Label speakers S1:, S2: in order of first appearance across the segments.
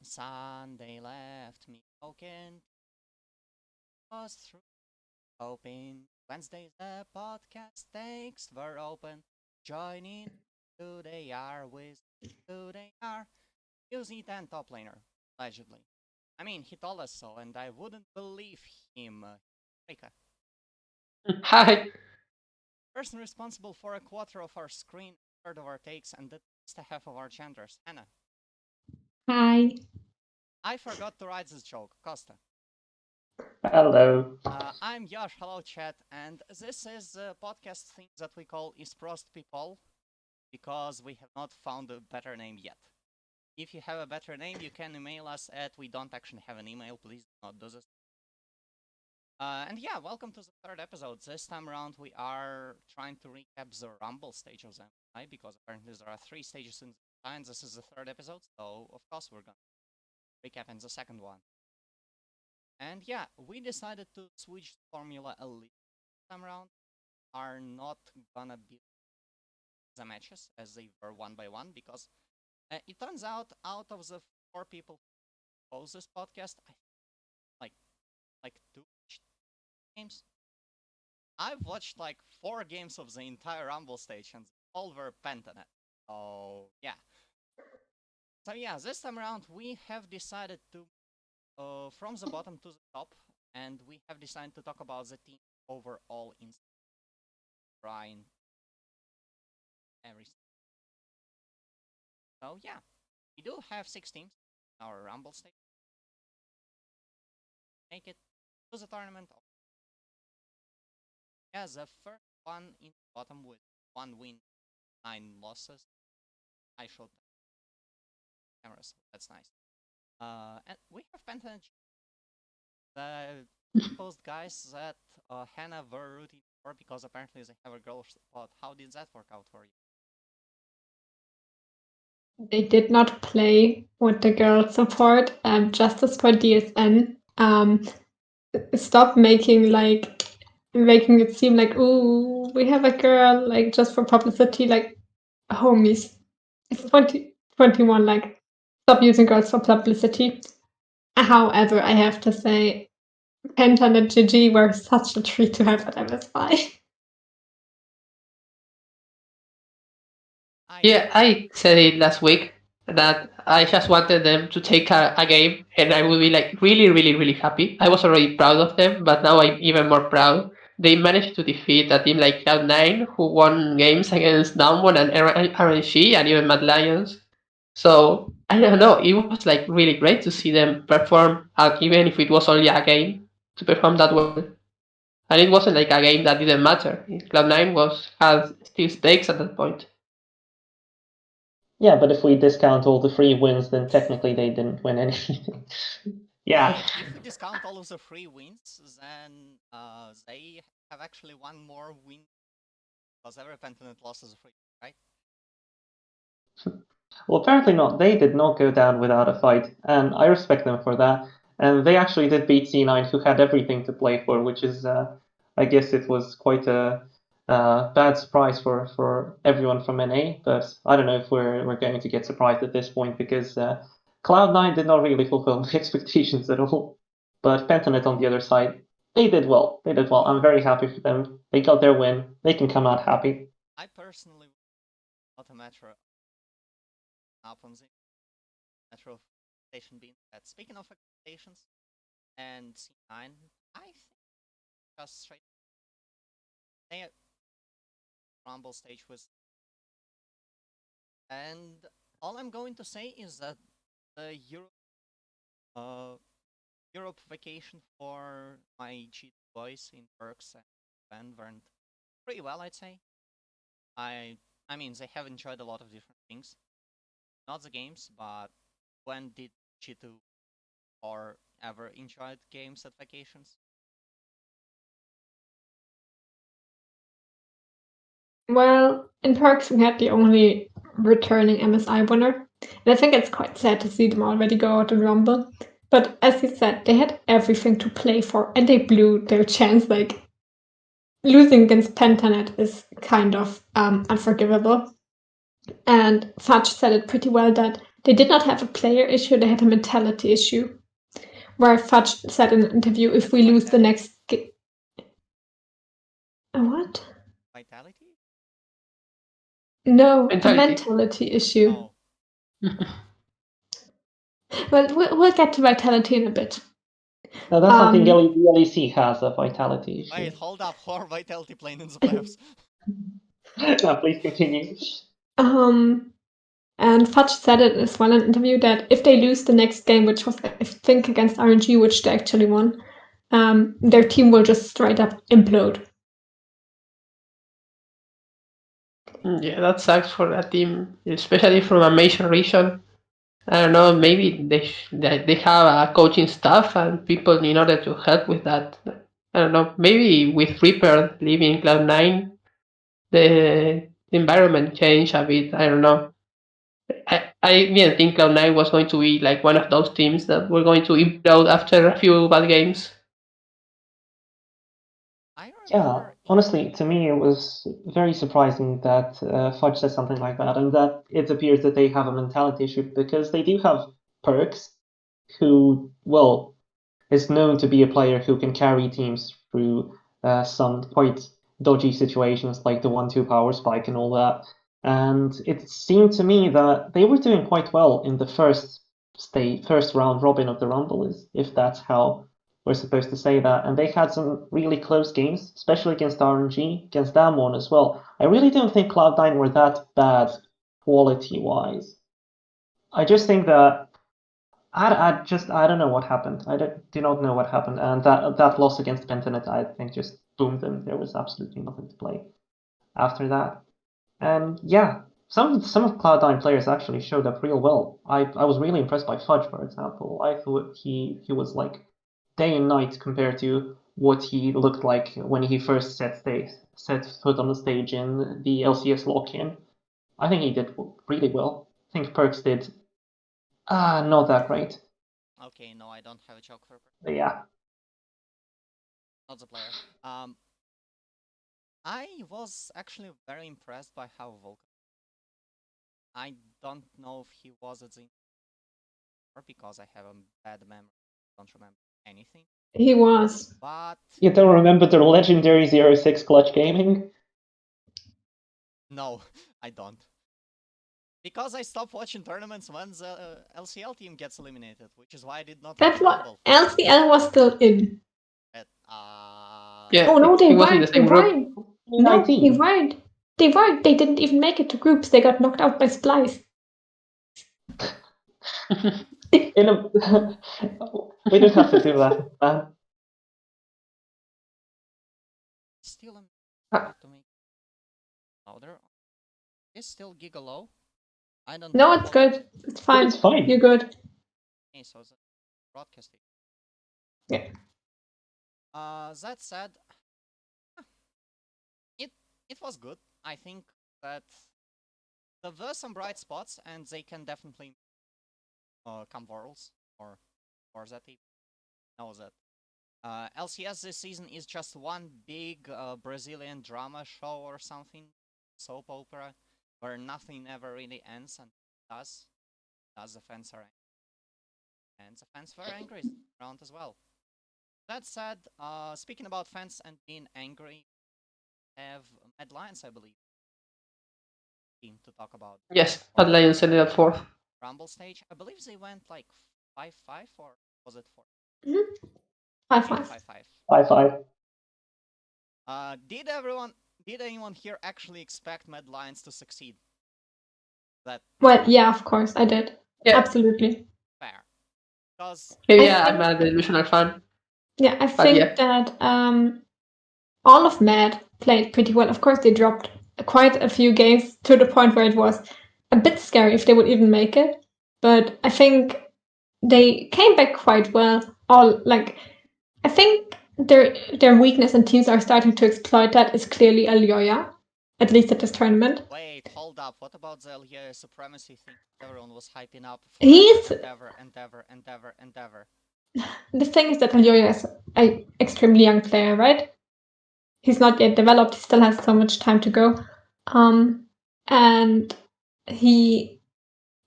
S1: Sunday left me broken, was through open. Wednesday's the podcast takes were open. Joining who they are with who they are. Uzi 10 top laner, allegedly. I mean, he told us so, and I wouldn't believe him. Rika.
S2: Hi.
S1: Person responsible for a quarter of our screen, a third of our takes, and at least a half of our genders. Hannah.
S3: Hi.
S1: I forgot to write this joke. Costa.
S2: Hello.
S1: I'm Yosh. Hello, chat. And this is a podcast thing that we call Esprost Pepole because we have not found a better name yet. If you have a better name, you can email us at we don't actually have an email. Please do not do this. And yeah, welcome to the third episode. This time around, we are trying to recap the Rumble stage of MSI because apparently there are 3 stages in the and this is the third episode, so of course we're gonna recap in the second one. And yeah, we decided to switch formula a little this time around. Are not gonna be the matches as they were one by one because it turns out of the 4 people who host this podcast, I like 2 games. I've watched like 4 games of the entire Rumble stage and all were Pentanet. So yeah. So yeah, this time around we have decided to from the bottom to the top, and we have decided to talk about the team overall in Brian everything. So yeah, we do have 6 teams in our Rumble stage. Make it to the tournament. Yeah, the first one in the bottom with 1 win, 9 losses. I showed the cameras, so that's nice. And we have Pentagon, the post guys that Hannah were rooting for because apparently they have a girl spot. How did that work out for you?
S3: They did not play with the girl support. Justice for DSN. Stop making it seem like, ooh, we have a girl, like just for publicity, like homies. It's 2021, like stop using girls for publicity. However, I have to say, Pentan and GG were such a treat to have at MSI.
S2: Yeah, I said it last week that I just wanted them to take a game and I would be like really, really, really happy. I was already proud of them, but now I'm even more proud. They managed to defeat a team like Cloud9 who won games against Downwon and RNG and even Mad Lions. So I don't know, it was like really great to see them perform, even if it was only a game, to perform that well. And it wasn't like a game that didn't matter. Cloud9 had still stakes at that point.
S4: Yeah, but if we discount all the free wins, then technically they didn't win anything. Yeah.
S1: If we discount all of the free wins, then they have actually 1 more win because every Pentanet loss is a free, right?
S4: Well, apparently not. They did not go down without a fight, and I respect them for that. And they actually did beat C9, who had everything to play for, which is, I guess it was quite a bad surprise for everyone from NA. But I don't know if we're going to get surprised at this point because Cloud9 did not really fulfill my expectations at all. But Pentanet on the other side, they did well. They did well. I'm very happy for them. They got their win. They can come out happy.
S1: I personally not a matter up on the matter of station being that. Speaking of expectations and C9, I think just straight they Rumble stage was, and all I'm going to say is that the Europe vacation for my G boys in Perks and Van went pretty well, I'd say. I mean, they have enjoyed a lot of different things. Not the games, but when did G2 or ever enjoyed games at vacations?
S3: Well, in Perks, we had the only returning MSI winner. And I think it's quite sad to see them already go out in Rumble. But as you said, they had everything to play for, and they blew their chance. Like, losing against Pentanet is kind of unforgivable. And Fudge said it pretty well that they did not have a player issue, they had a mentality issue. Where Fudge said in an interview, if we lose the next game. What?
S1: Vitality?
S3: No,
S2: Mentality.
S3: a mentality issue.
S1: Oh.
S3: Well, we'll get to vitality in a bit.
S4: No, that's something the LEC has, a vitality issue.
S1: Wait, hold up. How are vitality playing in the playoffs?
S4: No, please continue.
S3: And Fudge said it as well in an interview that if they lose the next game, which was, I think, against RNG, which they actually won, their team will just straight up implode.
S2: Yeah, that sucks for that team, especially from a major region. I don't know, maybe they have a coaching staff and people in order to help with that. I don't know, maybe with Reaper leaving Cloud9, the environment changed a bit. I don't know. I didn't think Cloud9 was going to be like one of those teams that were going to implode after a few bad games.
S4: Yeah, honestly, to me, it was very surprising that Fudge said something like that, and that it appears that they have a mentality issue because they do have Perks, who, well, is known to be a player who can carry teams through some quite dodgy situations like the 1-2 power spike and all that. And it seemed to me that they were doing quite well in the first round robin of the Rumble, if that's how we're supposed to say that. And they had some really close games, especially against RNG, against Damwon as well. I really don't think Cloud9 were that bad quality-wise. I just think that I don't know what happened. I do not know what happened, and that loss against Pentanet, I think, just boomed them. There was absolutely nothing to play after that. And yeah, some of Cloud9 players actually showed up real well. I was really impressed by Fudge, for example. I thought he was like day and night compared to what he looked like when he first set foot on the stage in the LCS lock-in. I think he did really well. I think Perks did not that great.
S1: Okay, no, I don't have a joke for
S4: But yeah.
S1: Not the player. I was actually very impressed by how vocal. I don't know if he was at the or because I have a bad memory. Don't remember anything.
S3: He was.
S1: But
S4: you don't remember the legendary 06 clutch gaming?
S1: No, I don't. Because I stopped watching tournaments when the LCL team gets eliminated, which is why I did not
S3: That's
S1: watch
S3: what LCL was still in.
S2: Yeah,
S3: Oh no, they
S2: he was in the
S3: weren't. They
S2: same group.
S3: weren't. No, they weren't. They weren't. They didn't even make it to groups. They got knocked out by Splice.
S4: We don't have to do that, man.
S1: Still to make louder. Is still giga low. I don't
S3: No,
S1: know.
S3: it's good. It's fine.
S4: It's fine.
S3: You're good.
S1: Okay, so the broadcasting.
S3: Yeah.
S1: That said, it was good. I think that there were some bright spots, and they can definitely come Worlds or that even know that. LCS this season is just one big Brazilian drama show or something, soap opera, where nothing ever really ends and does. The fans are angry. And the fans were angry around as well. That said, speaking about fans and being angry, have Mad Lions, I believe, team to talk about.
S2: Yes, Mad Lions ended at 4th.
S1: Rumble stage. I believe they went like 5-5, or was it 4?
S3: 5-5.
S4: 5-5.
S1: Did anyone here actually expect Mad Lions to succeed?
S3: Well, yeah, of course, I did.
S2: Yeah.
S3: Absolutely.
S1: Fair. Because
S2: I'm a delusional fan.
S3: Yeah, I think that all of Mad played pretty well. Of course, they dropped quite a few games to the point where it was a bit scary if they would even make it. But I think they came back quite well. I think their weakness and teams are starting to exploit that is clearly Alyoya, at least at this tournament.
S1: Wait, hold up. What about the Alyoya supremacy thing everyone was hyping up for
S3: He's
S1: endeavor.
S3: The thing is that Alyoya is an extremely young player, right? He's not yet developed. He still has so much time to go. And he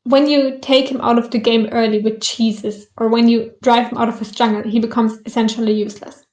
S3: when you take him out of the game early with cheeses, or when you drive him out of his jungle, he becomes essentially useless.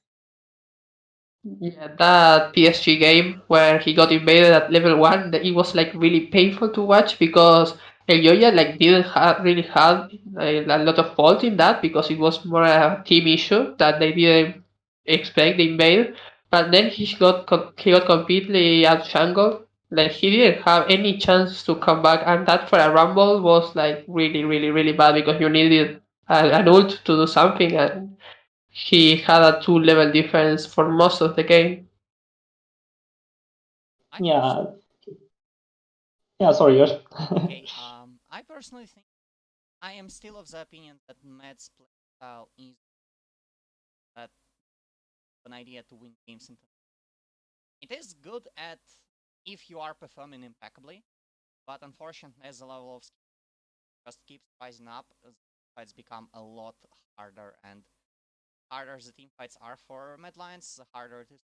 S2: Yeah, that PSG game where he got invaded at level 1, it was like really painful to watch because Elioya like didn't really have a lot of fault in that because it was more a team issue that they didn't expect the invade. But then he got completely outshungled. Like he didn't have any chance to come back, and that for a rumble was like really really really bad because you needed an ult to do something, and he had a 2 level difference for most of the game.
S1: I
S4: Yeah,
S1: personally,
S4: yeah. Sorry, Yosh.
S1: okay. I personally think I am still of the opinion that Med's play style is that an idea to win games. It is good at if you are performing impeccably, but unfortunately, as the level of skill just keeps rising up, fights become a lot harder, and harder the team fights are for Medlines, the harder it is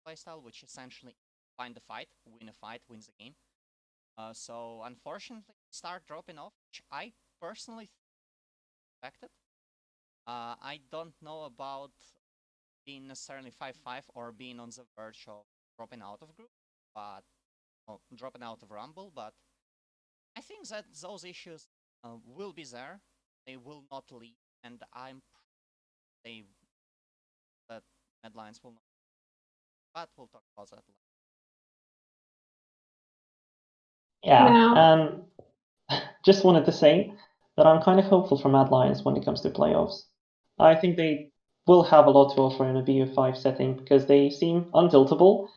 S1: playstyle, which essentially find the fight, win a fight, wins the game. So unfortunately, start dropping off, which I personally expected. I don't know about being necessarily 5-5 or being on the verge of dropping out of group, but dropping out of Rumble. But I think that those issues will be there. They will not leave, and I'm they that Medlines will not. But we'll talk about that later.
S4: Yeah,
S3: Now,
S4: and just wanted to say that I'm kind of hopeful for Mad Lions when it comes to playoffs. I think they will have a lot to offer in a BO5 setting because they seem untiltable.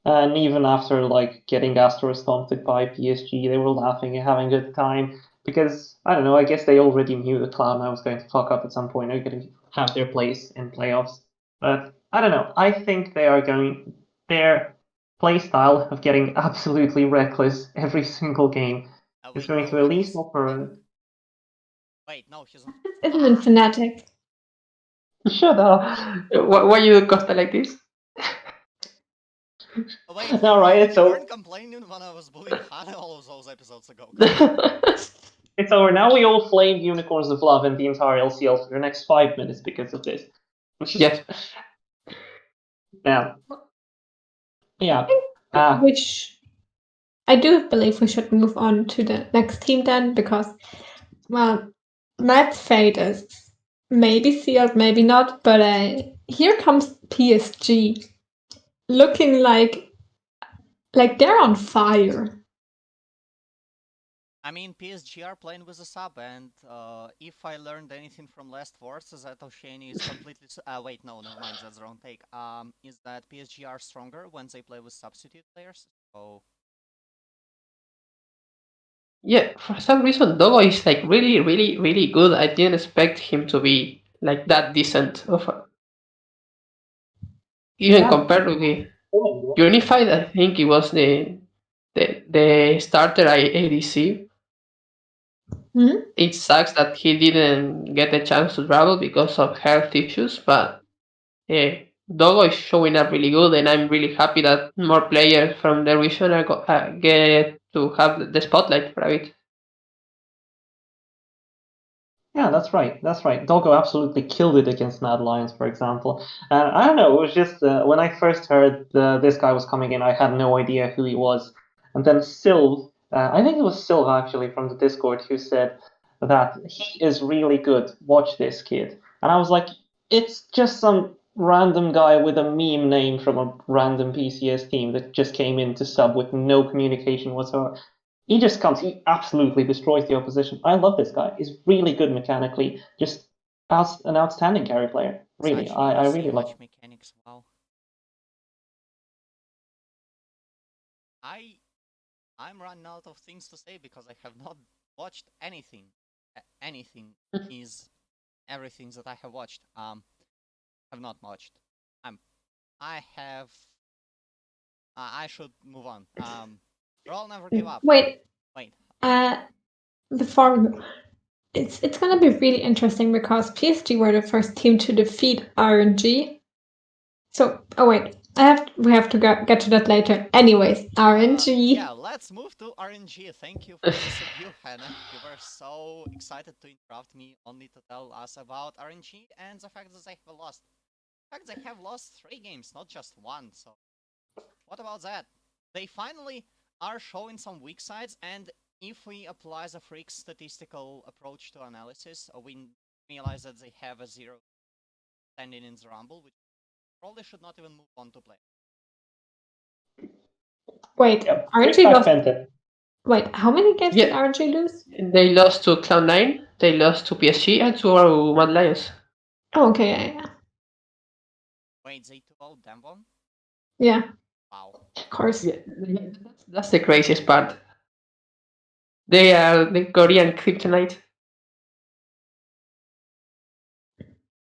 S4: And even after like getting Astro stomped by PSG, they were laughing and having a good time because I don't know. I guess they already knew the Cloud9 was going to fuck up at some point. They're going to have their place in playoffs, but I don't know. I think they are going. Their play style of getting absolutely reckless every single game is
S1: Wait,
S4: going
S1: no,
S4: to at
S1: what
S4: least
S1: is?
S4: offer.
S1: Wait, no, he's not.
S3: this isn't fnatic.
S4: Shut up!
S2: Why you Costa like this?
S1: Wait,
S4: No, right? It's
S1: you
S4: so
S1: weren't complaining when I was bullying Hana all of those episodes ago. Come on.
S4: it's over. Now we all flame Unicorns of Love and the entire LCL for the next 5 minutes because of this.
S2: Yes.
S4: Yeah. Yeah.
S3: Which I do believe we should move on to the next team then, because, well, Matt's fate is maybe sealed, maybe not, but here comes PSG, looking like they're on fire.
S1: I mean, PSG are playing with a sub, and if I learned anything from last Wars, is that Oshani is completely. Wait, no, never mind, that's the wrong take. Is that PSG are stronger when they play with substitute players? So
S2: Yeah, for some reason Dogo is like really, really, really good. I didn't expect him to be like that decent even
S4: Yeah.
S2: compared to the Unified. I think it was the starter ADC.
S3: Hmm?
S2: It sucks that he didn't get a chance to travel because of health issues, but yeah, Dogo is showing up really good, and I'm really happy that more players from the region get to have the spotlight for a bit.
S4: Yeah, that's right. That's right. Doggo absolutely killed it against Mad Lions, for example. And I don't know, it was just when I first heard this guy was coming in, I had no idea who he was. And then Sylv, I think it was Sylv actually from the Discord, who said that he is really good. Watch this kid. And I was like, it's just some random guy with a meme name from a random PCS team that just came in to sub with no communication whatsoever. He just comes, he absolutely destroys the opposition. I love this guy. He's really good mechanically. Just an outstanding carry player. Really,
S1: such
S4: I really
S1: insane
S4: love
S1: match
S4: him.
S1: mechanics. Wow. I I'm running out of things to say because I have not watched anything. Anything is everything that I have watched. Have not watched. I'm. I have. I should move on. Roll never give up.
S3: Wait,
S1: Wait.
S3: uh, before we move, it's gonna be really interesting because PSG were the first team to defeat RNG. So, oh wait, We have to get to that later. Anyways, RNG.
S1: Yeah, let's move to RNG. Thank you for this review, Hannah. You were so excited to interrupt me only to tell us about RNG and the fact that they have lost. In fact, they have lost 3 games, not just 1. So, what about that? They finally are showing some weak sides, and if we apply the phreak statistical approach to analysis, we realize that they have a 0 standing in the Rumble, which probably should not even move on to play.
S3: Wait,
S4: Yeah,
S3: RNG
S4: back
S3: lost.
S4: Penta.
S3: Wait, how many games did
S2: Yeah.
S3: RNG lose?
S2: They lost to Cloud9, they lost to PSG, and to Mad Lions.
S3: Oh, okay, yeah.
S1: Wait, they took out Damwon?
S3: Yeah,
S1: Wow.
S3: of course.
S2: Yeah, that's the craziest part. They are the Korean kryptonite.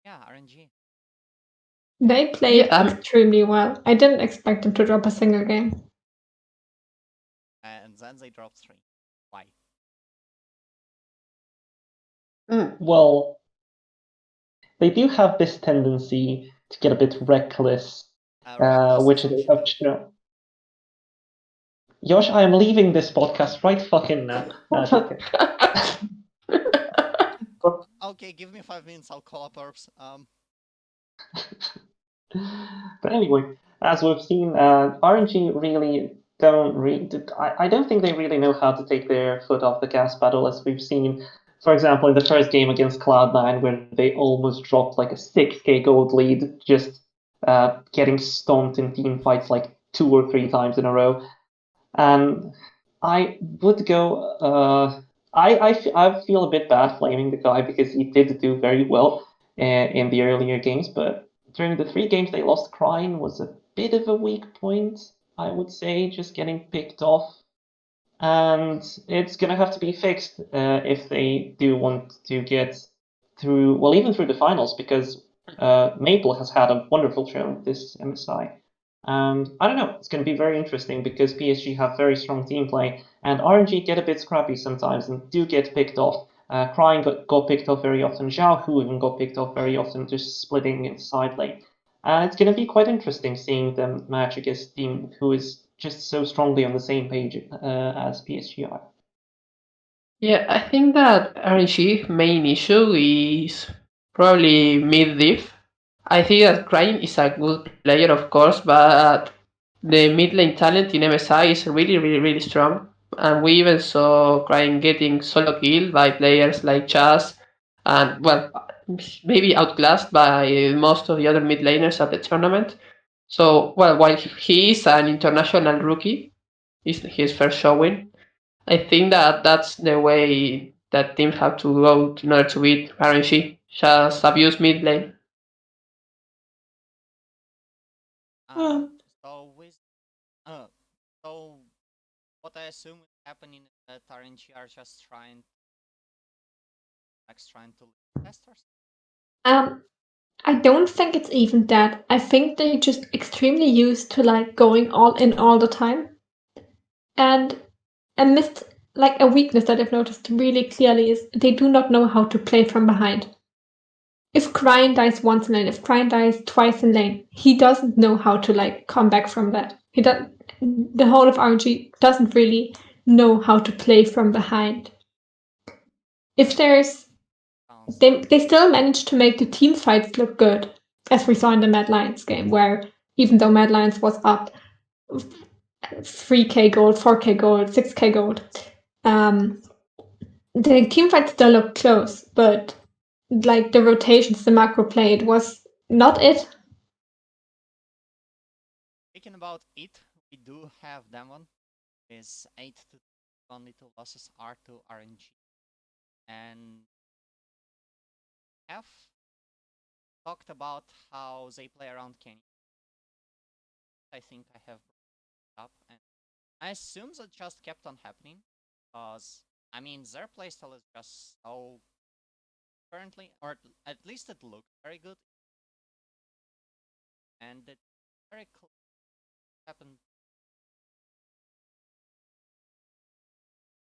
S1: Yeah, RNG.
S3: They played
S2: Yeah,
S3: extremely well. I didn't expect them to drop a single game.
S1: And then they dropped 3. Why?
S4: Well, they do have this tendency to get a bit reckless,
S1: Reckless
S4: which they have
S1: assumption.
S4: shown. Yosh, I am leaving this podcast right fucking now. No, just kidding.
S1: Okay, give me 5 minutes, I'll call up Herbs.
S4: But anyway, as we've seen, RNG really I don't think they really know how to take their foot off the gas pedal, as we've seen, for example, in the first game against Cloud9, where they almost dropped like a 6k gold lead, just getting stomped in team fights like 2 or 3 times in a row. And I would go. I feel a bit bad blaming the guy because he did do very well in the earlier games, but during the 3 games they lost, Crying was a bit of a weak point, I would say, just getting picked off. And it's gonna have to be fixed if they do want to get through, well, even through the finals, because Maple has had a wonderful show this MSI. And I don't know, it's going to be very interesting because PSG have very strong team play, and RNG get a bit scrappy sometimes and do get picked off. Crying got picked off very often. Zhao Hu even got picked off very often, just splitting in side lane. And it's going to be quite interesting seeing them match against a team who is just so strongly on the same page as PSG are.
S2: Yeah, I think that RNG main issue is probably mid diff. I think that Crying is a good player, of course, but the mid lane talent in MSI is really, really, really strong. And we even saw Crying getting solo killed by players like Chaz, and well, maybe outclassed by most of the other mid laners at the tournament. So, well, while he is an international rookie, it's his first showing. I think that that's the way that teams have to go in order to beat RNG. Just abuse mid lane.
S1: So with so what I assume is happening is that RNG are just trying to testers.
S3: I don't think it's even that. I think they're just extremely used to like going all in all the time. And a weakness that I've noticed really clearly is they do not know how to play from behind. If Cryan dies once in lane, if Cryan dies twice in lane, he doesn't know how to like come back from that. The whole of RNG doesn't really know how to play from behind. If there's they still managed to make the team fights look good, as we saw in the Mad Lions game, where even though Mad Lions was up 3k gold, 4k gold, 6k gold, the team fights still look close, but like the rotations, the macro play, it was not it.
S1: Speaking about it, we do have Damwon. Is 8 to only 2 losses are to RNG. And have talked about how they play around Kenny. I think I have brought up, and I assume that just kept on happening because I mean their playstyle is just so currently, or at least it looked very good, and it very happened.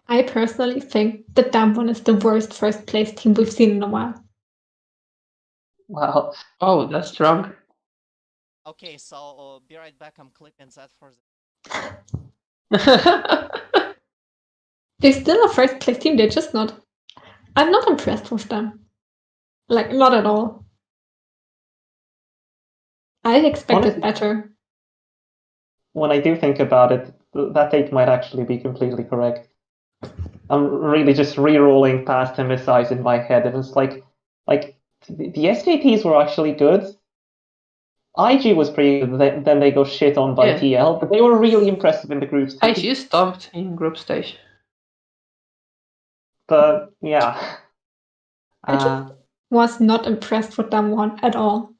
S3: I personally think that Damwon is the worst first place team we've seen in a while.
S4: Wow.
S2: Oh, that's strong.
S1: Okay, so be right back. I'm clipping that for
S3: They're still a first place team. They're just not. I'm not impressed with them. Like, not at all. I expected
S4: Honestly,
S3: better.
S4: when I do think about it, that take might actually be completely correct. I'm really just re-rolling past MSIs in my head, and it's like the SKTs were actually good. IG was pretty good. Then they go shit on by
S2: Yeah,
S4: TL, but they were really impressive in the group stage.
S2: IG stomped in group stage.
S4: But yeah,
S3: I just
S4: uh,
S3: was not impressed with them one at all.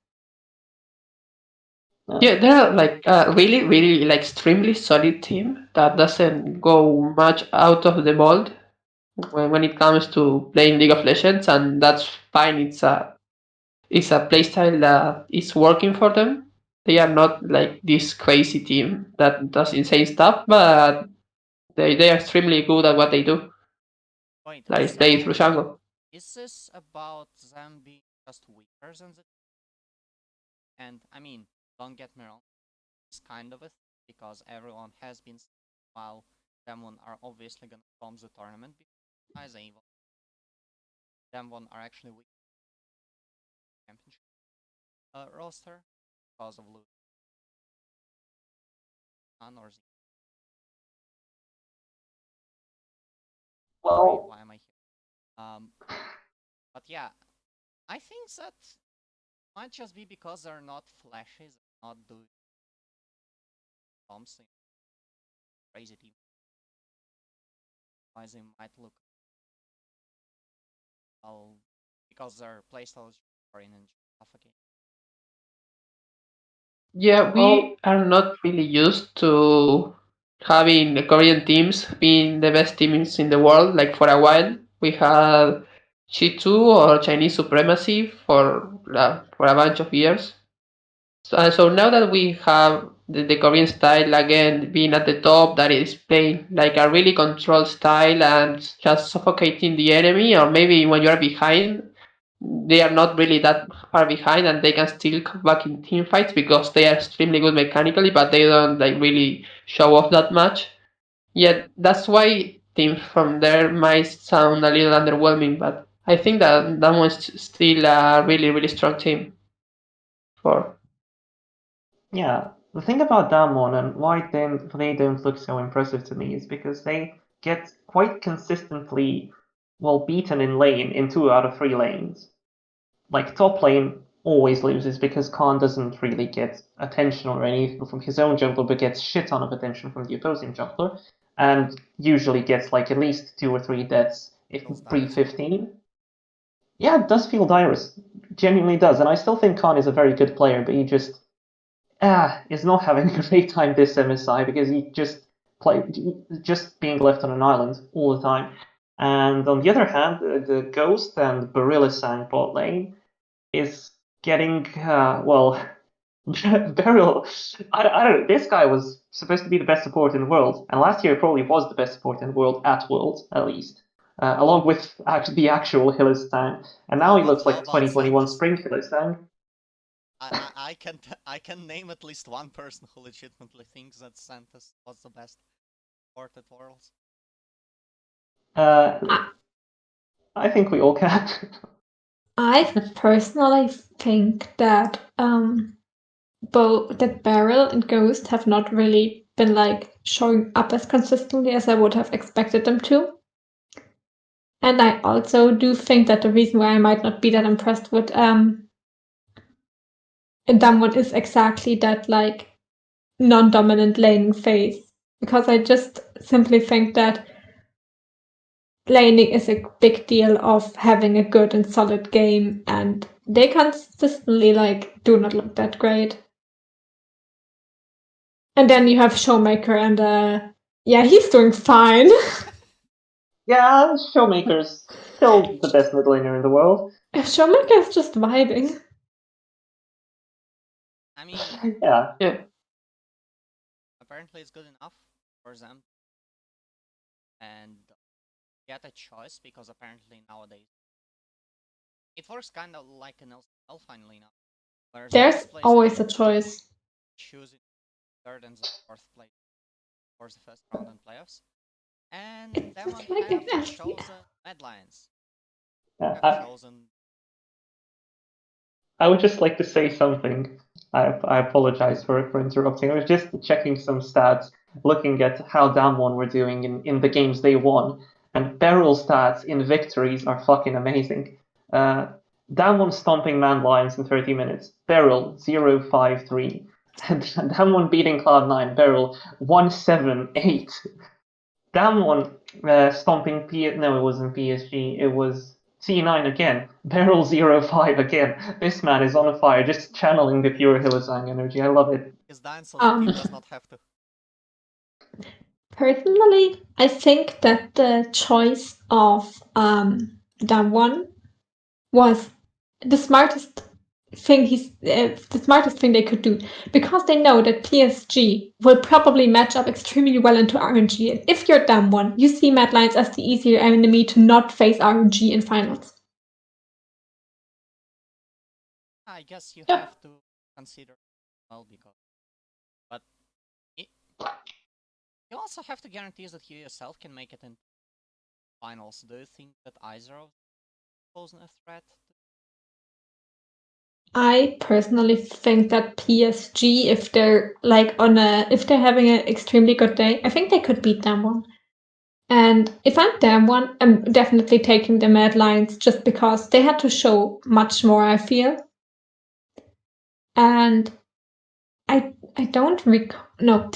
S2: Yeah, they're like a really, really like extremely solid team that doesn't go much out of the mold when it comes to playing League of Legends, and that's fine. It's a playstyle that is working for them. They are not like this crazy team that does insane stuff, but they are extremely good at what they do.
S1: Wait,
S2: That is play through jungle.
S1: is this about them being just weaker than the? And I mean, don't get me wrong, it's kind of a thing because everyone has been while Demon are obviously gonna bomb the tournament because as evil. Demon are actually weak championship roster because of losing Sun or Z. Sorry,
S4: well,
S1: why am I here? But yeah, I think that might just be because they're not flashy, they're not doing something crazy team. Why they might look well because their playstyle is boring and suffocating.
S2: Yeah,
S4: well,
S2: we are not really used to having the Korean teams being the best teams in the world. Like for a while, we had G2 or Chinese supremacy for a bunch of years. So now that we have the Korean style again being at the top, that is playing like a really controlled style and just suffocating the enemy, or maybe when you are behind, they are not really that far behind and they can still come back in team fights because they are extremely good mechanically, but they don't like really show off that much. Yeah, that's why teams from there might sound a little underwhelming, but I think that one's still a really, really strong team for.
S4: yeah. The thing about Damwon and why they don't look so impressive to me is because they get quite consistently well beaten in lane in 2 out of 3 lanes. Like top lane always loses because Khan doesn't really get attention or anything from his own jungler, but gets shit ton of attention from the opposing jungler, and usually gets like at least 2 or 3 deaths if
S1: Feels
S4: pre
S1: direct.
S4: 15. Yeah, it does feel direst, genuinely does, and I still think Khan is a very good player, but he just is not having a great time this MSI because he play just being left on an island all the time. And on the other hand, the Ghost and Barillasang bot lane is getting well Beryl. I don't know. This guy was supposed to be the best support in the world, and last year probably was the best support in the world at Worlds at least, along with the actual Hillistang. And now
S1: No,
S4: he
S1: but
S4: looks
S1: how
S4: like
S1: about
S4: 2021
S1: Santos?
S4: Spring Hillistang.
S1: I can name at least one person who legitimately thinks that Santos was the best port at Worlds.
S4: Uh,
S3: I,
S4: I think we all can.
S3: I personally think that both that Barrel and Ghost have not really been like showing up as consistently as I would have expected them to. And I also do think that the reason why I might not be that impressed with Damwon is exactly that like non-dominant laning phase. Because I just simply think that laning is a big deal of having a good and solid game, and they consistently like do not look that great. And then you have Showmaker, and yeah, he's doing fine.
S4: Yeah, Showmaker's still the best mid laner in the world.
S3: Showmaker is just vibing.
S1: I mean,
S4: Yeah.
S2: Yeah.
S1: apparently it's good enough for them and get a choice because apparently nowadays it works kind of like an LCL finally now, where the
S3: There's
S1: best plays
S3: always a choice.
S1: choosing third and the fourth place for the first round in playoffs. And
S3: It's
S1: Demon
S3: like
S1: have
S3: an
S1: chosen Mad Lions. Have
S4: I,
S1: chosen.
S4: I would just like to say something. I apologize for interrupting. I was just checking some stats, looking at how Damwon were doing in the games they won, and barrel stats in victories are fucking amazing. Damwon stomping Man Lions in 30 minutes, barrel 0-5-3. And Damwon beating Cloud9, barrel 1-7-8. Damwon stomping no, it wasn't PSG, it was C9 again. Barrel 0-5 again. This man is on fire, just channeling the pure Hillsang energy. I love it.
S1: His dying so the team does not have to.
S3: Personally, I think that the choice of Damwon was the smartest the smartest thing they could do, because they know that PSG will probably match up extremely well into RNG. And if you're Damwon, you see Mad Lions as the easier enemy to not face RNG in finals.
S1: I guess you
S2: Yeah.
S1: have to consider well because, but you also have to guarantee that you yourself can make it in finals. Do you think that either of pose a threat?
S3: I personally think that PSG, if they're if they're having an extremely good day, I think they could beat Damwon. And if I'm Damwon, I'm definitely taking the Mad Lions just because they had to show much more, I feel. And I don't recall. No.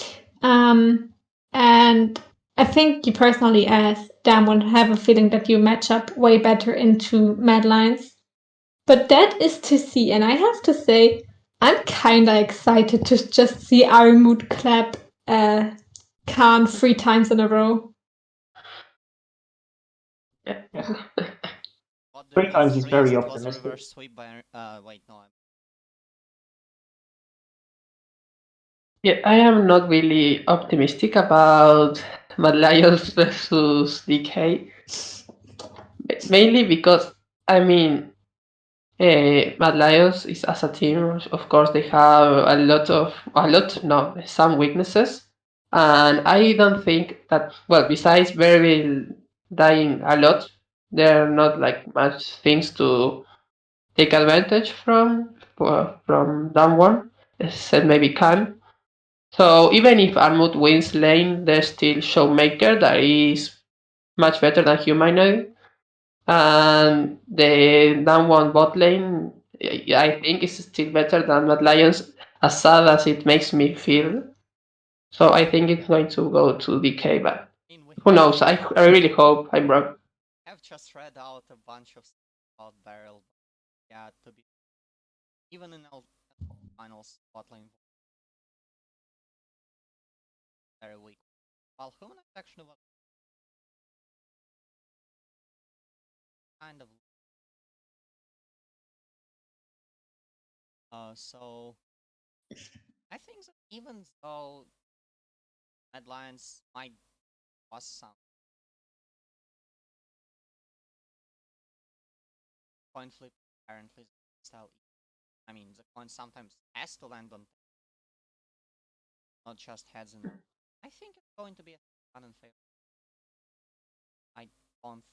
S3: And I think you personally, as Damwon, have a feeling that you match up way better into Mad Lions. But that is to see. And I have to say, I'm kind of excited to just see Arimut clap Khan 3 times in a row.
S2: Yeah.
S1: What do you
S4: 3
S1: mean
S4: times he's
S1: 3 as
S4: very
S1: it was a
S4: optimistic.
S1: reverse sweep by wait, no.
S2: Yeah, I am not really optimistic about Mad Lions versus DK. Mainly because, I mean, Mad Lions is as a team, of course, they have some weaknesses. And I don't think that, well, besides Beryl dying a lot, there are not like much things to take advantage from that one, except maybe Khan. So even if Armut wins lane, there's still Showmaker that is much better than Humanoid. And the down one bot lane, I think, is still better than Mad Lions, as sad as it makes me feel. So I think it's going to go to DK, but
S1: I mean, we
S2: who knows? I really hope I'm wrong.
S1: have just read out a bunch of stuff about Barrel. Yeah, to be even in L finals, bot lane very weak. While Humanoid actually was kind of so I think that even though Mad Lions might was some coin flip apparently style. I mean, the coin sometimes has to land on, not just heads in. I think it's going to be a fun and fair. I don't.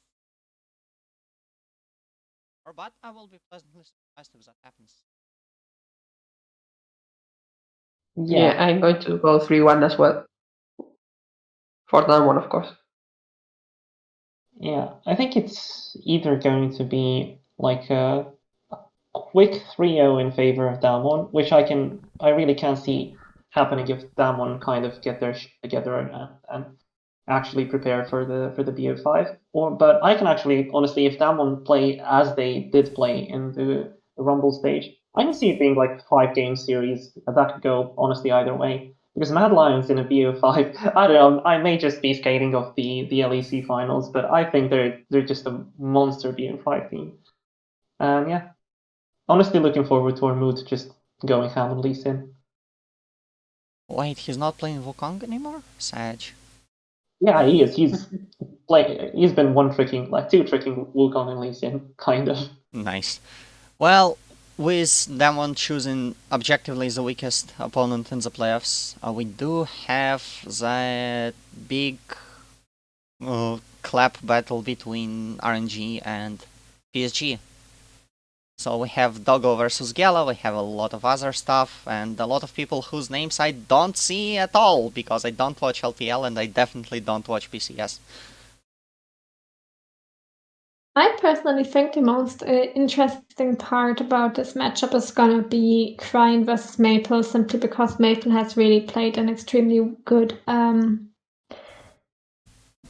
S1: Or but I will be pleasantly surprised if that happens.
S2: Yeah, I'm going to go 3-1 as well. For that one, of course.
S4: Yeah, I think it's either going to be like a quick 3-0 in favor of Damwon, which I really can't see happening if Damwon kind of get their shit together and actually prepare for the BO5. But I can actually honestly, if Damwon play as they did play in the Rumble stage, I can see it being like a 5-game series. That could go honestly either way. Because Mad Lions in a BO5, I don't know. I may just be skating off the LEC finals, but I think they're just a monster BO5 team. And yeah, honestly looking forward to our mood just going ham on Lee Sin.
S1: Wait, he's not playing Wukong anymore? Sag.
S4: Yeah, he is. He's been two tricking Wukong and Lee Sin, kind of.
S1: Nice. Well, with Demon choosing objectively the weakest opponent in the playoffs, we do have that big clap battle between RNG and PSG. So we have Doggo versus Gala, we have a lot of other stuff, and a lot of people whose names I don't see at all, because I don't watch LPL and I definitely don't watch PCS.
S3: I personally think the most interesting part about this matchup is gonna be Crine versus Maple, simply because Maple has really played an extremely good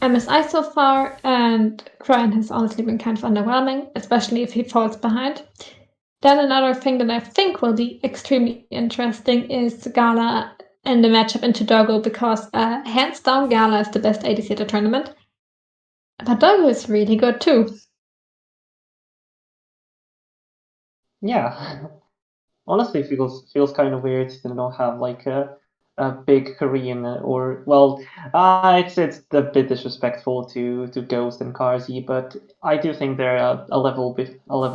S3: MSI so far, and Crine has honestly been kind of underwhelming, especially if he falls behind. Then another thing that I think will be extremely interesting is Gala and the matchup into Doggo, because hands down Gala is the best ADC at the tournament, but Doggo is really good too.
S4: Yeah. Honestly, it feels kind of weird to not have like a big Korean or well, it's a bit disrespectful to Ghost and Karzi, but I do think they're a level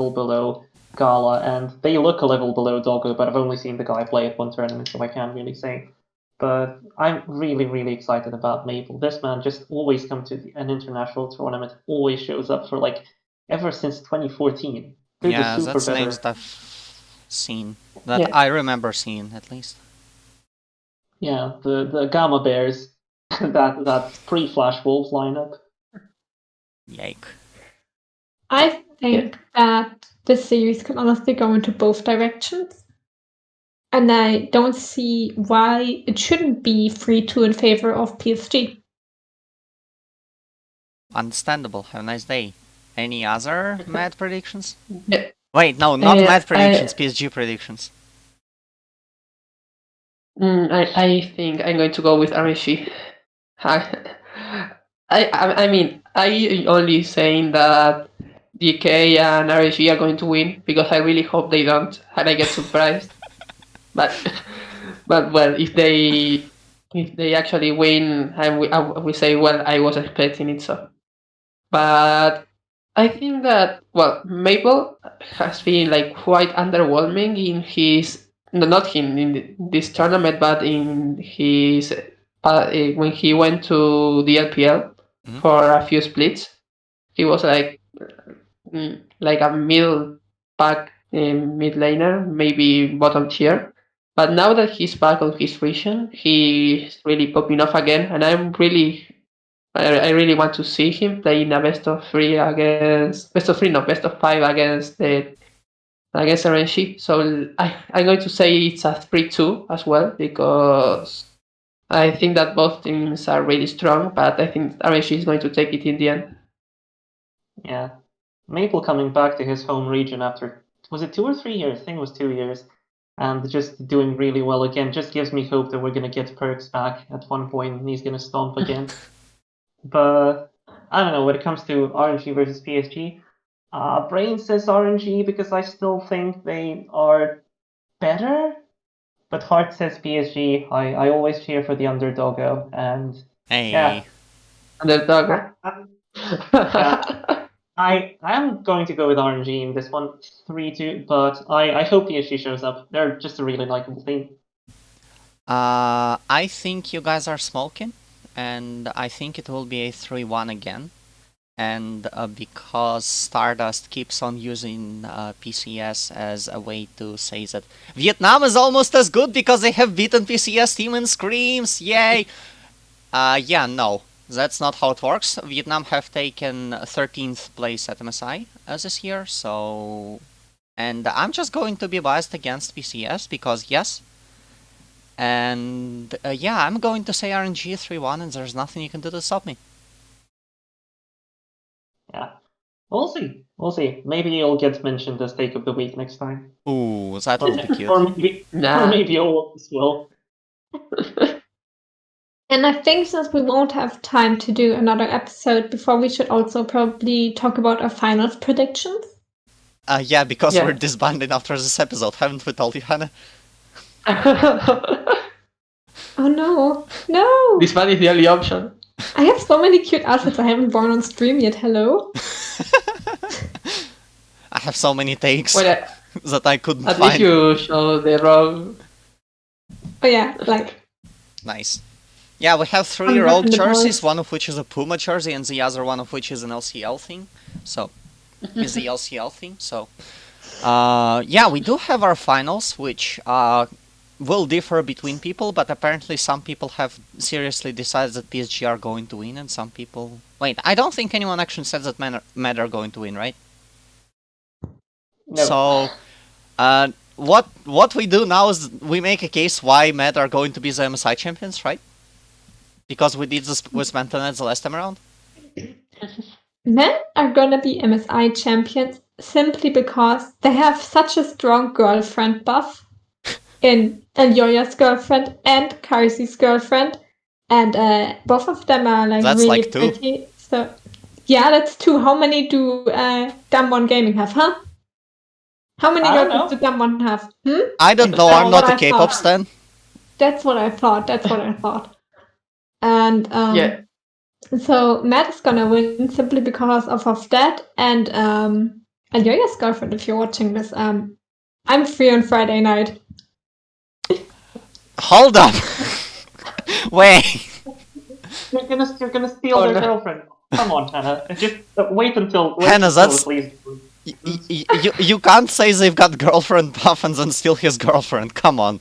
S4: below Gala, and they look a level below Doggo, but I've only seen the guy play at one tournament, so I can't really say. But I'm really excited about Maple. This man just always comes to an international tournament, always shows up for like ever since 2014. Dude is
S1: Yeah,
S4: super
S1: that's
S4: better.
S1: names that I've seen, that
S2: Yeah.
S1: I remember seeing at least.
S4: Yeah, the Gamma Bears, that pre-Flash Wolves lineup.
S1: Yike.
S3: I think that this series can honestly go into both directions. And I don't see why it shouldn't be 3-2 in favor of PSG.
S1: Understandable. Have a nice day. Any other mad predictions?
S2: Yeah.
S1: Wait, no, not mad predictions,
S2: I,
S1: PSG predictions.
S2: I think I'm going to go with RNG. I mean, I only saying that DK and RNG are going to win because I really hope they don't and I get surprised. But but well, if they actually win, I will say, well, I was expecting it so. But I think that, well, Maple has been like quite underwhelming in his, no, not him in this tournament, but in his when he went to the LPL for a few splits. He was like a middle pack mid laner, maybe bottom tier. But now that he's back on his region, he's really popping off again, and I really want to see him play in a best of three against best of five against RNG. So I'm going to say it's a 3-2 as well because I think that both teams are really strong, but I think RNG is going to take it in the end.
S4: Yeah, Maple coming back to his home region after was it 2 or 3 years? I think it was 2 years, and just doing really well again just gives me hope that we're gonna get Perks back at one point and he's gonna stomp again. But I don't know when it comes to RNG versus PSG. Brain says RNG because I still think they are better, but Heart says PSG. I always cheer for the underdoggo, and
S1: Hey.
S4: yeah,
S2: Underdog.
S4: yeah. I am going to go with RNG in this one, 3-2, but I hope PSG shows up. They're just a really likable team.
S1: I think you guys are smoking, and I think it will be a 3-1 again. And because Stardust keeps on using PCS as a way to say that Vietnam is almost as good because they have beaten PCS team in scrims, yay! Yeah, no, that's not how it works. Vietnam have taken 13th place at MSI this year, so... And I'm just going to be biased against PCS because yes. And yeah, I'm going to say RNG 3-1 and there's nothing you can do to stop me.
S4: Yeah. We'll see. We'll see. Maybe you'll get mentioned as take of the week next time.
S1: Ooh, that would be cute.
S4: Or maybe all as well.
S3: And I think since we won't have time to do another episode before, we should also probably talk about our finals predictions.
S1: Yeah, because we're disbanded after this episode, haven't we told you, Hannah?
S3: Oh no, no!
S2: Disband is the only option.
S3: I have so many cute outfits I haven't worn on stream yet, hello?
S1: I have so many takes.
S2: Well,
S1: that I couldn't
S2: At least
S1: find.
S2: you show the wrong.
S3: Oh yeah, like
S1: Nice. Yeah, we have 3
S3: I'm
S1: rogue
S3: in the
S1: jerseys,
S3: boys.
S1: one of which is a Puma jersey, and the other one of which is an LCL thing. So, is the LCL thing. So, yeah, we do have our finals, which will differ between people, but apparently some people have seriously decided that PSG are going to win, and some people. Wait, I don't think anyone actually said that Mad are going to win, right?
S4: No.
S1: So, what we do now is we make a case why Mad are going to be the MSI champions, right? Because we did this with Mantonet the last time around.
S3: Men are gonna be MSI champions simply because they have such a strong girlfriend buff in Yoya's girlfriend and Karisi's girlfriend, and both of them are like
S1: That's
S3: really
S1: like 2.
S3: pretty. So yeah, that's 2. How many do Damwon Gaming have, huh? How many
S4: I don't
S3: girlfriends
S4: know.
S3: do Damwon have?
S1: I don't know,
S3: That's
S1: I'm
S3: what
S1: not a
S3: I
S1: K-pop
S3: thought.
S1: stan.
S3: That's what I thought. That's what I thought. And
S2: Yeah.
S3: so Matt is gonna win simply because of that, and Yoya's girlfriend. If you're watching this, I'm free on Friday night.
S1: Hold up! Wait!
S4: You're gonna steal
S2: Oh,
S4: their
S2: no.
S4: girlfriend. Come on, Hannah. Just wait until
S1: Hannah, that's-
S4: at least.
S1: You can't say they've got girlfriend buff and then steal his girlfriend. Come on.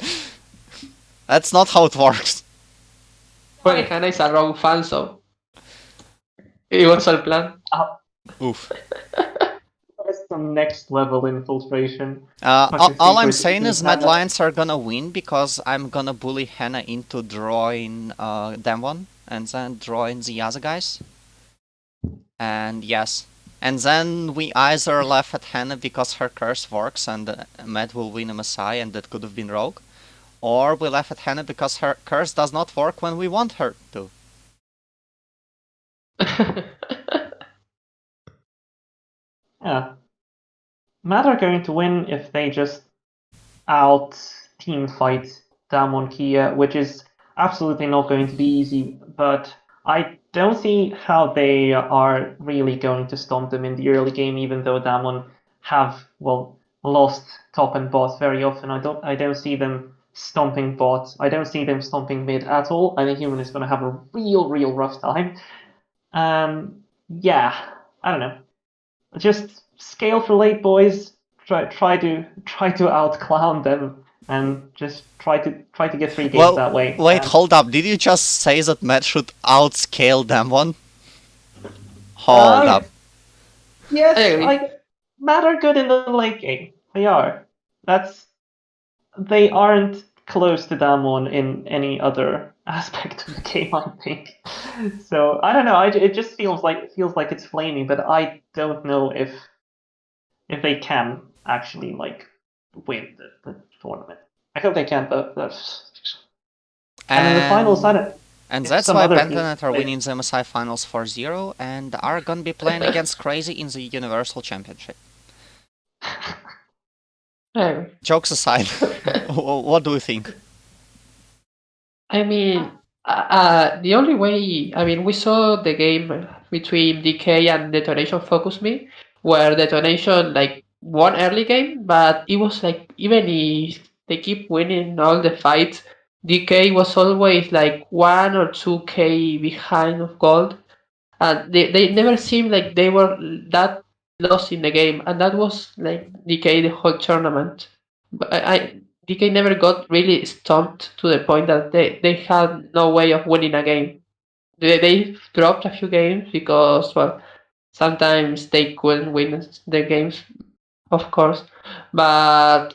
S1: That's not how it works.
S2: Well, Hannah is a wrong fan, so it was all planned.
S1: Oof.
S4: That's some next level infiltration.
S1: All I'm
S4: secret
S1: saying is
S4: Hannah.
S1: Mad Lions are gonna win because I'm gonna bully Hannah into drawing them one and then drawing the other guys. And yes. And then we either laugh at Hannah because her curse works and Mad will win a Messiah and that could have been Rogue. Or we laugh at Hannah because her curse does not work when we want her to.
S4: Yeah. Mad are going to win if they just out team fight Damwon Kia, which is absolutely not going to be easy, but I don't see how they are really going to stomp them in the early game, even though Damwon have, well, lost top and bot very often. I don't see them stomping bot. I don't see them stomping mid at all. I think Human is gonna have a real rough time. Yeah, I don't know. Just scale for late, boys. Try to out clown them and just try to get 3 games that way.
S1: Wait, hold up. Did you just say that Matt should outscale them one? Hold up.
S4: Yes,
S2: I agree.
S4: Mad are good in the late game. They are. They aren't close to Damwon in any other aspect of the game, I think. So I don't know. It just feels like it's flaming, but I don't know if they can actually like win the tournament. I hope they can, but and in the finals, I don't.
S1: And
S4: if
S1: that's
S4: some
S1: why
S4: other team
S1: Pentanet are
S4: play-
S1: winning the MSI Finals 4-0 and are gonna be playing against Crazy in the Universal Championship.
S2: I agree.
S1: Jokes aside, what do you think?
S2: I mean, the only way, I mean, we saw the game between DK and Detonation Focus Me, where Detonation like won early game, but it was like even if they keep winning all the fights, DK was always like 1 or 2K behind of gold, and they never seemed like they were that lost in the game, and that was like DK the whole tournament. But DK never got really stumped to the point that they had no way of winning a game. They dropped a few games because, well, sometimes they couldn't win the games, of course. But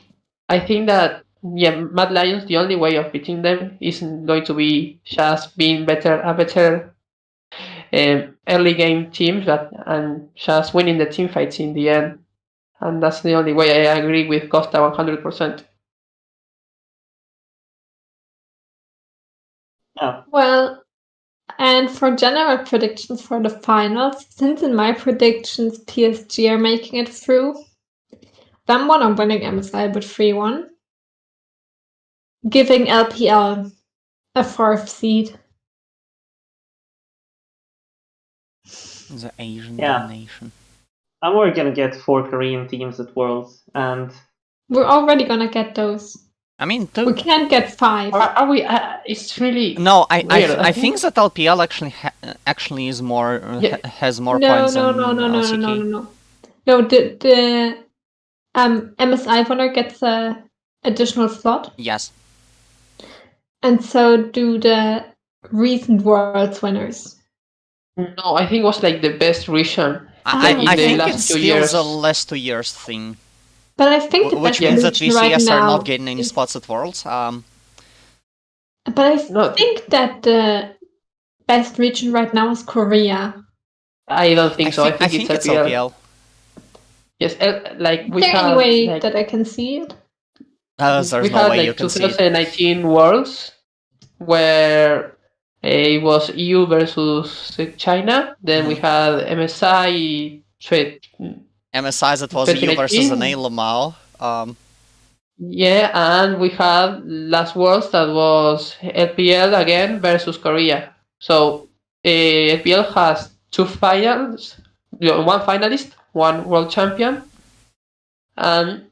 S2: I think that, yeah, Mad Lions, the only way of beating them isn't going to be just being a better early game team, and just winning the team fights in the end. And that's the only way. I agree with Costa 100%.
S4: Yeah.
S3: Well, and for general predictions for the finals, since in my predictions PSG are making it through, Damwon are winning MSI with 3-1, giving LPL a 4th seed.
S1: The Asian
S4: Yeah.
S1: domination.
S4: I'm more gonna get 4 Korean teams at Worlds, and
S3: We're already gonna get those.
S1: I mean,
S3: We can't get 5.
S2: Are we? It's really
S1: no,
S2: weird.
S1: I think that LPL actually is more
S2: Yeah.
S1: has more
S3: No,
S1: points
S3: no,
S1: than
S3: no, no, no, no,
S1: LCK.
S3: no, no, no. No, the MSI winner gets a additional slot,
S1: Yes.
S3: and so do the recent Worlds winners.
S2: No, I think it was like the best region.
S1: I
S2: in the
S1: think
S2: last
S1: it's
S2: 2
S1: still
S2: years.
S1: the last 2 years thing,
S3: But I think the
S1: which
S3: best
S1: means that
S3: region right
S1: VCS are
S3: now
S1: not getting any
S3: is-
S1: spots at Worlds.
S3: But I
S2: No.
S3: think that the best region right now is Korea.
S2: I don't think so. I think
S1: it's
S2: it's LPL.
S1: LPL.
S2: Yes, like we
S3: Is there any
S2: had
S3: way
S2: like,
S3: that I can see it?
S1: There's
S2: we
S1: no
S2: had
S1: way
S2: like
S1: you can see it.
S2: 2019 Worlds where it was EU versus China. Then we had MSI trade.
S1: MSI that was EU versus an
S2: 2019.
S1: Lamau.
S2: Yeah, and we had last Worlds that was LPL again versus Korea. So LPL has 2 finals, 1 finalist, 1 world champion, and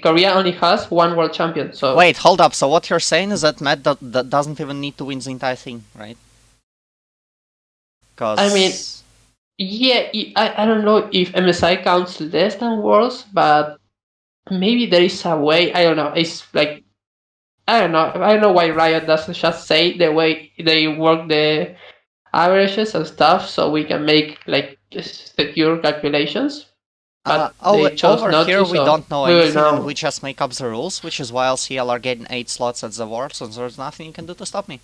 S2: Korea only has 1 world champion. So
S1: Wait, hold up. So what you're saying is that Matt that doesn't even need to win the entire thing, right? Because
S2: I mean, yeah, I don't know if MSI counts less than Worlds, but maybe there is a way. I don't know. It's like I don't know why Riot doesn't just say the way they work the averages and stuff, so we can make like secure calculations. But they chose
S1: over
S2: not
S1: here
S2: to,
S1: we
S2: so
S1: don't know
S2: we will
S1: anything, and
S2: know.
S1: we just make up the rules, which is why LCL are getting 8 slots at the Worlds, and there's nothing you can do to stop me.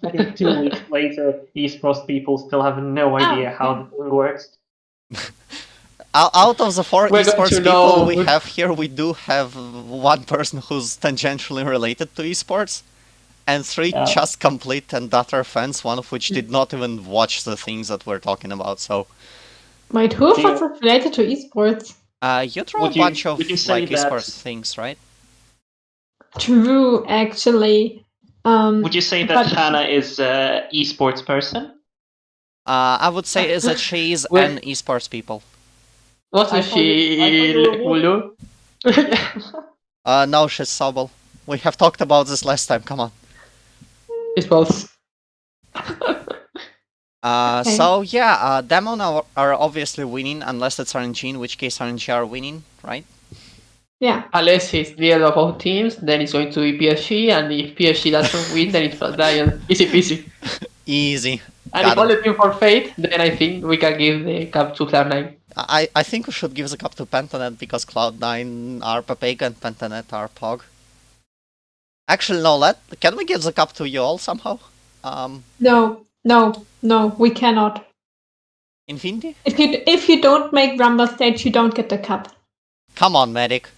S4: I think 2 weeks later, Esprost people still have no idea how the thing works.
S1: Out of the 4
S2: We're going
S1: esports
S2: to
S1: people
S2: know-
S1: we have here, we do have 1 person who's tangentially related to esports, and 3
S4: Yeah.
S1: just complete and utter fans, one of which did not even watch the things that we're talking about. So
S3: Wait, who of
S4: Do you-
S3: us is related to esports?
S1: you throw
S4: Would
S1: a
S4: you-
S1: bunch of
S4: would you say
S1: like
S4: that-
S1: esports things, right?
S3: True, actually.
S4: Would you say that
S3: but-
S4: Hannah is an esports person?
S1: I would say is that she is
S2: Wait.
S1: an esports people.
S2: Wasn't
S4: I thought you were
S2: Hulu?
S1: No, she's Sobel. We have talked about this last time. Come on.
S2: It's both.
S3: Okay.
S1: So yeah, Demon are obviously winning unless it's RNG, in which case RNG are winning, right?
S3: Yeah.
S2: Unless it's the end of both teams, then it's going to be PSG, and if PSG doesn't win, then it's Lion. Easy peasy.
S1: Easy.
S2: And
S1: Got
S2: if all
S1: it.
S2: the team forfeit, then I think we can give the cup to Cloud9.
S1: I think we should give the cup to Pentanet because Cloud9 are Papega and Pentanet are Pog. Actually, no. Can we give the cup to you all somehow?
S3: No, we cannot.
S1: Infinity?
S3: If you don't make Rumble stage, you don't get the cup.
S1: Come on, Medic.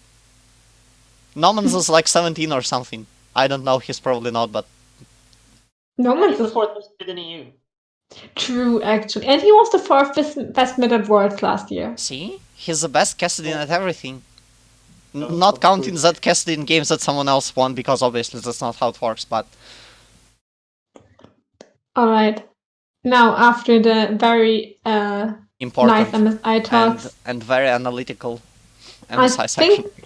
S1: Nomans is like 17 or something. I don't know. He's probably not, but
S3: No
S4: He's the
S3: one's
S4: 4th best in the EU.
S3: true, actually. And he was the 4th best mid at Worlds last year.
S1: see, he's the best Cassidy at everything.
S4: No,
S1: Not
S4: of
S1: counting
S4: course.
S1: that Cassidy in games that someone else won, because obviously that's not how it works. But
S3: Alright. Now, after the very nice
S1: important
S3: MSI talks,
S1: and very analytical
S3: I
S1: MSI section.
S3: think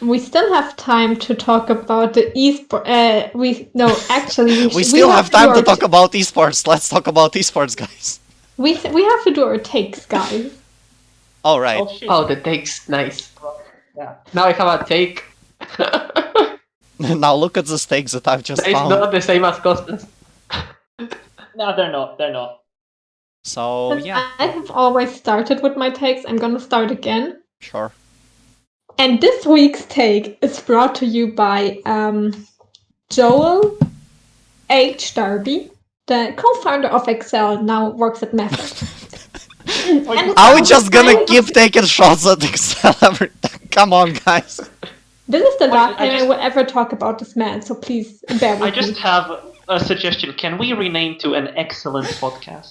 S3: we still have time to talk about the esport.
S1: We still have time to talk about esports. Let's talk about esports, guys.
S3: We have to do our takes, guys.
S1: All right.
S4: Oh shit.
S2: Oh, the take's nice.
S4: Yeah.
S2: Now I have a take.
S1: Now look at the stakes that I've just
S2: It's
S1: found.
S2: not the same as Costas.
S4: No, they're not. They're not.
S1: So
S3: Since
S1: yeah,
S3: I have always started with my takes, I'm gonna start again.
S1: sure.
S3: And this week's take is brought to you by Joel H. Darby, the co-founder of Excel, now works at Meta.
S1: Are we just gonna keep taking shots at Excel every time? Come on, guys.
S3: This is the
S4: Wait,
S3: last
S4: I
S3: time I
S4: just-
S3: will ever talk about this man, so please bear with
S4: I
S3: me.
S4: just have a suggestion. Can we rename to an excellent podcast?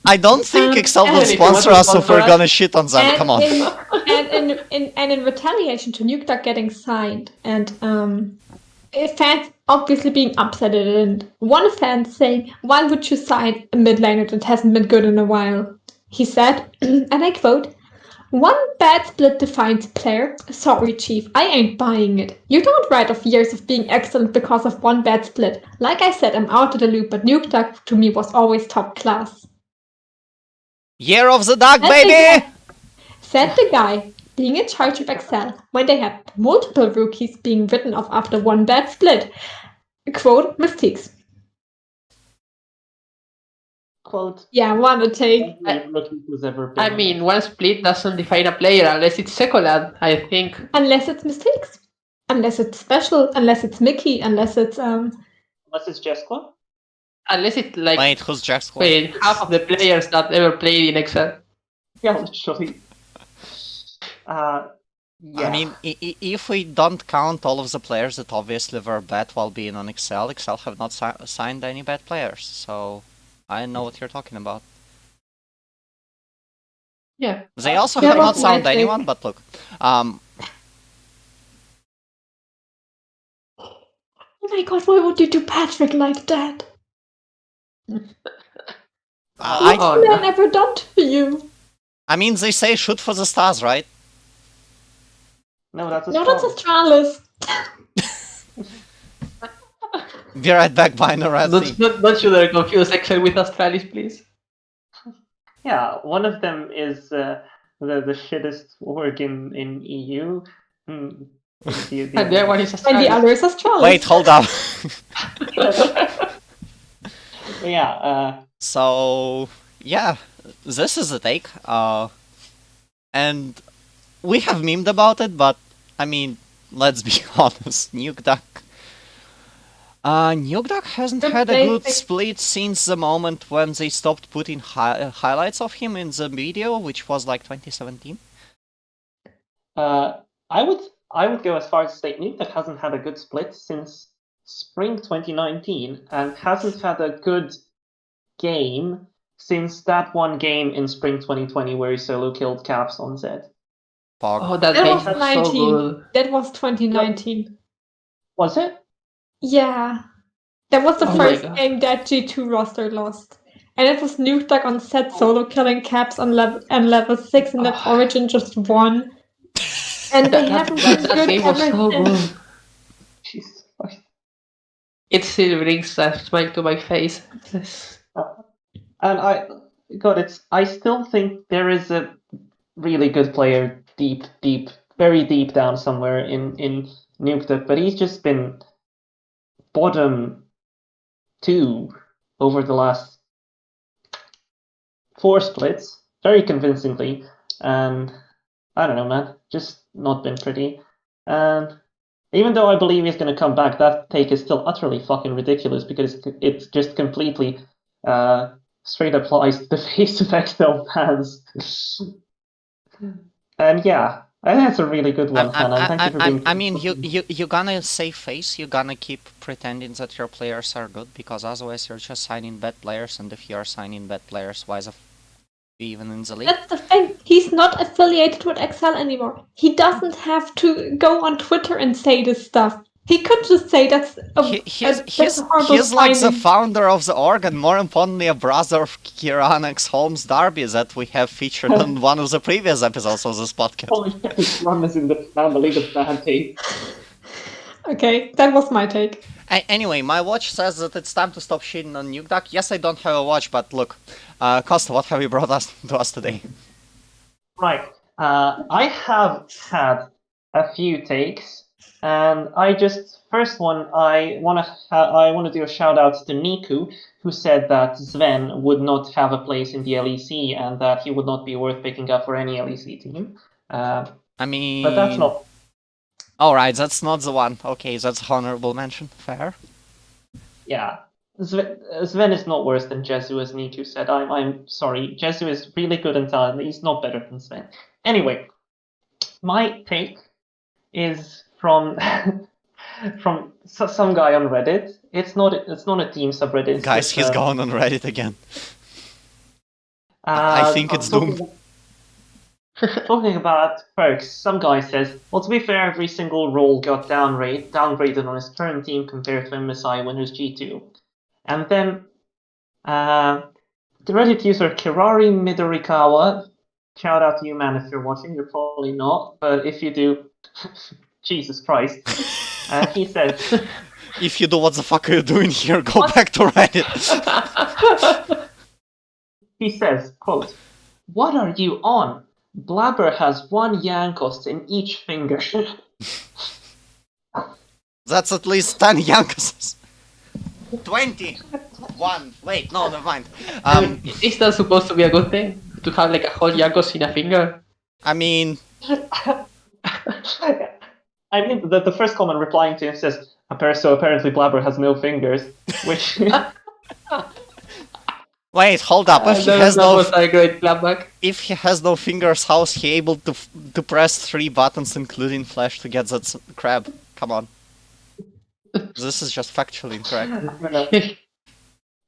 S1: I don't think Excel will
S3: and
S2: if you want
S1: sponsor
S2: to
S1: us if we're
S2: sponsor us-
S1: gonna shit on them. Come on.
S3: And in retaliation to Nuke getting signed and fans obviously being upset at it, and one fan saying, "Why would you sign a mid laner that hasn't been good in a while?" He said, and I quote, One bad split defines a player. Sorry, Chief, I ain't buying it. You don't write off years of being excellent because of one bad split. Like I said, I'm out of the loop, but Nuke Duck to me was always top class.
S1: Year of the Duck,
S3: Said
S1: baby!
S3: Said the guy being in charge of Excel when they had multiple rookies being written off after one bad split. Quote, mistakes.
S4: Quote,
S3: Yeah, wanna take.
S4: rookie who's ever been.
S2: I mean, one split doesn't define a player unless it's Secolad, I think.
S3: Unless it's mistakes. Unless it's special, unless it's Mickey, unless it's
S4: Unless it's Jesqua?
S2: Unless it's like
S1: Wait, who's Jack's
S2: half of the players that ever played in Excel.
S4: Yeah, literally. Yeah.
S1: I mean, if we don't count all of the players that obviously were bad while being on Excel, Excel have not signed any bad players, so I know what you're talking about.
S2: Yeah.
S1: They also
S3: Yeah,
S1: have not
S3: that's my
S1: signed
S3: take.
S1: anyone, but look.
S3: oh my god, why would you do Patrick like that?
S1: I
S2: Oh,
S3: What have I
S2: no.
S3: never done to you?
S1: I mean, they say shoot for the stars, right?
S4: No, that's a
S3: No, that's
S4: Astralis.
S3: Astralis.
S1: Be right back, Binary Red Theme.
S2: Don't you dare confuse Excel with Astralis, please.
S4: Yeah, one of them is the shittest org in EU.
S2: And the other one is
S3: And the
S2: Astralis.
S3: other is Astralis.
S1: Wait, hold up.
S4: Yeah.
S1: So, yeah, this is the take. And we have memed about it, but, I mean, let's be honest, Nuke Duck. Nuke Duck hasn't had a good split since the moment when they stopped putting highlights of him in the video, which was like 2017.
S4: I would go as far as to say Nuke Duck hasn't had a good split since spring 2019 and hasn't had a good game since that one game in spring 2020 where he solo killed Caps on Zed.
S1: Pog.
S2: Oh, that
S3: That
S2: game
S3: was
S2: was so
S3: 19.
S2: good.
S3: That was 2019.
S4: Was it?
S3: Yeah. That was the
S2: Oh my
S3: first
S2: God.
S3: game that G2 roster lost. And it was Nuke Duck on set solo killing Caps on level 6 and that Origin just won. And they haven't been
S2: That
S3: good
S2: game was
S3: ever
S2: so
S3: since.
S2: good.
S4: Jesus Christ.
S2: It still brings a smile to my face.
S4: And I still think there is a really good player deep, very deep down somewhere in Nuke Duck, but he's just been bottom 2 over the last 4 splits, very convincingly, and I don't know, man, just not been pretty. And even though I believe he's going to come back, that take is still utterly fucking ridiculous because it's just completely straight applies the face of Excel fans. And yeah, I think that's a really good one, Hannah. Thank you for being.
S1: I mean, you gonna save face. You gonna keep pretending that your players are good because otherwise you're just signing bad players. And if you are signing bad players, why the even in the league?
S3: That's the thing. He's not affiliated with Excel anymore. He doesn't have to go on Twitter and say this stuff. He could just say that's a horrible
S1: he's like the
S3: signing.
S1: founder of the org and more importantly a brother of Kieran X Holmes Darby that we have featured on one of the previous episodes of this podcast.
S4: Holy shit, Ron is in the family of bad take.
S3: Okay, that was my take.
S1: Anyway, my watch says that it's time to stop shitting on Nuke Duck. Yes, I don't have a watch, but look. Costa, what have you brought to us today?
S4: Right. I have had a few takes, and first one, I want to do a shout out to Niku, who said that Sven would not have a place in the LEC and that he would not be worth picking up for any LEC team.
S1: I mean,
S4: but that's not.
S1: Alright, that's not the one. Okay, that's honorable mention. Fair.
S4: Yeah. Sven is not worse than Jesu, as Niku said. I'm sorry. Jesu is really good and talented. He's not better than Sven. Anyway, my take is from from some guy on Reddit. It's not a team subreddit.
S1: Guys, he's gone on Reddit again. I think it's doomed.
S4: Talking about perks, some guy says, well, to be fair, every single role got downgraded on his current team compared to MSI winners G2. And then the Reddit user Kirari Midorikawa shout out to you, man, if you're watching. You're probably not, but if you do, Jesus Christ. He says,
S1: If you do, what the fuck are you doing here? Go back to Reddit.
S4: he says, quote, "What are you on? Blabber has 1 Yankos in each finger."
S1: That's at least 10 Yankos. 21. Wait, no, never mind.
S2: Is that supposed to be a good thing? To have like a whole Yakos in a finger?
S1: I mean,
S4: I mean, the first comment replying to him says, so apparently Blabber has no fingers, which...
S1: wait, hold up. If he
S2: that
S1: has no,
S2: was a great clapback.
S1: if he has no fingers, how is he able to press 3 buttons, including flash, to get that crab? Come on. This is just factually incorrect.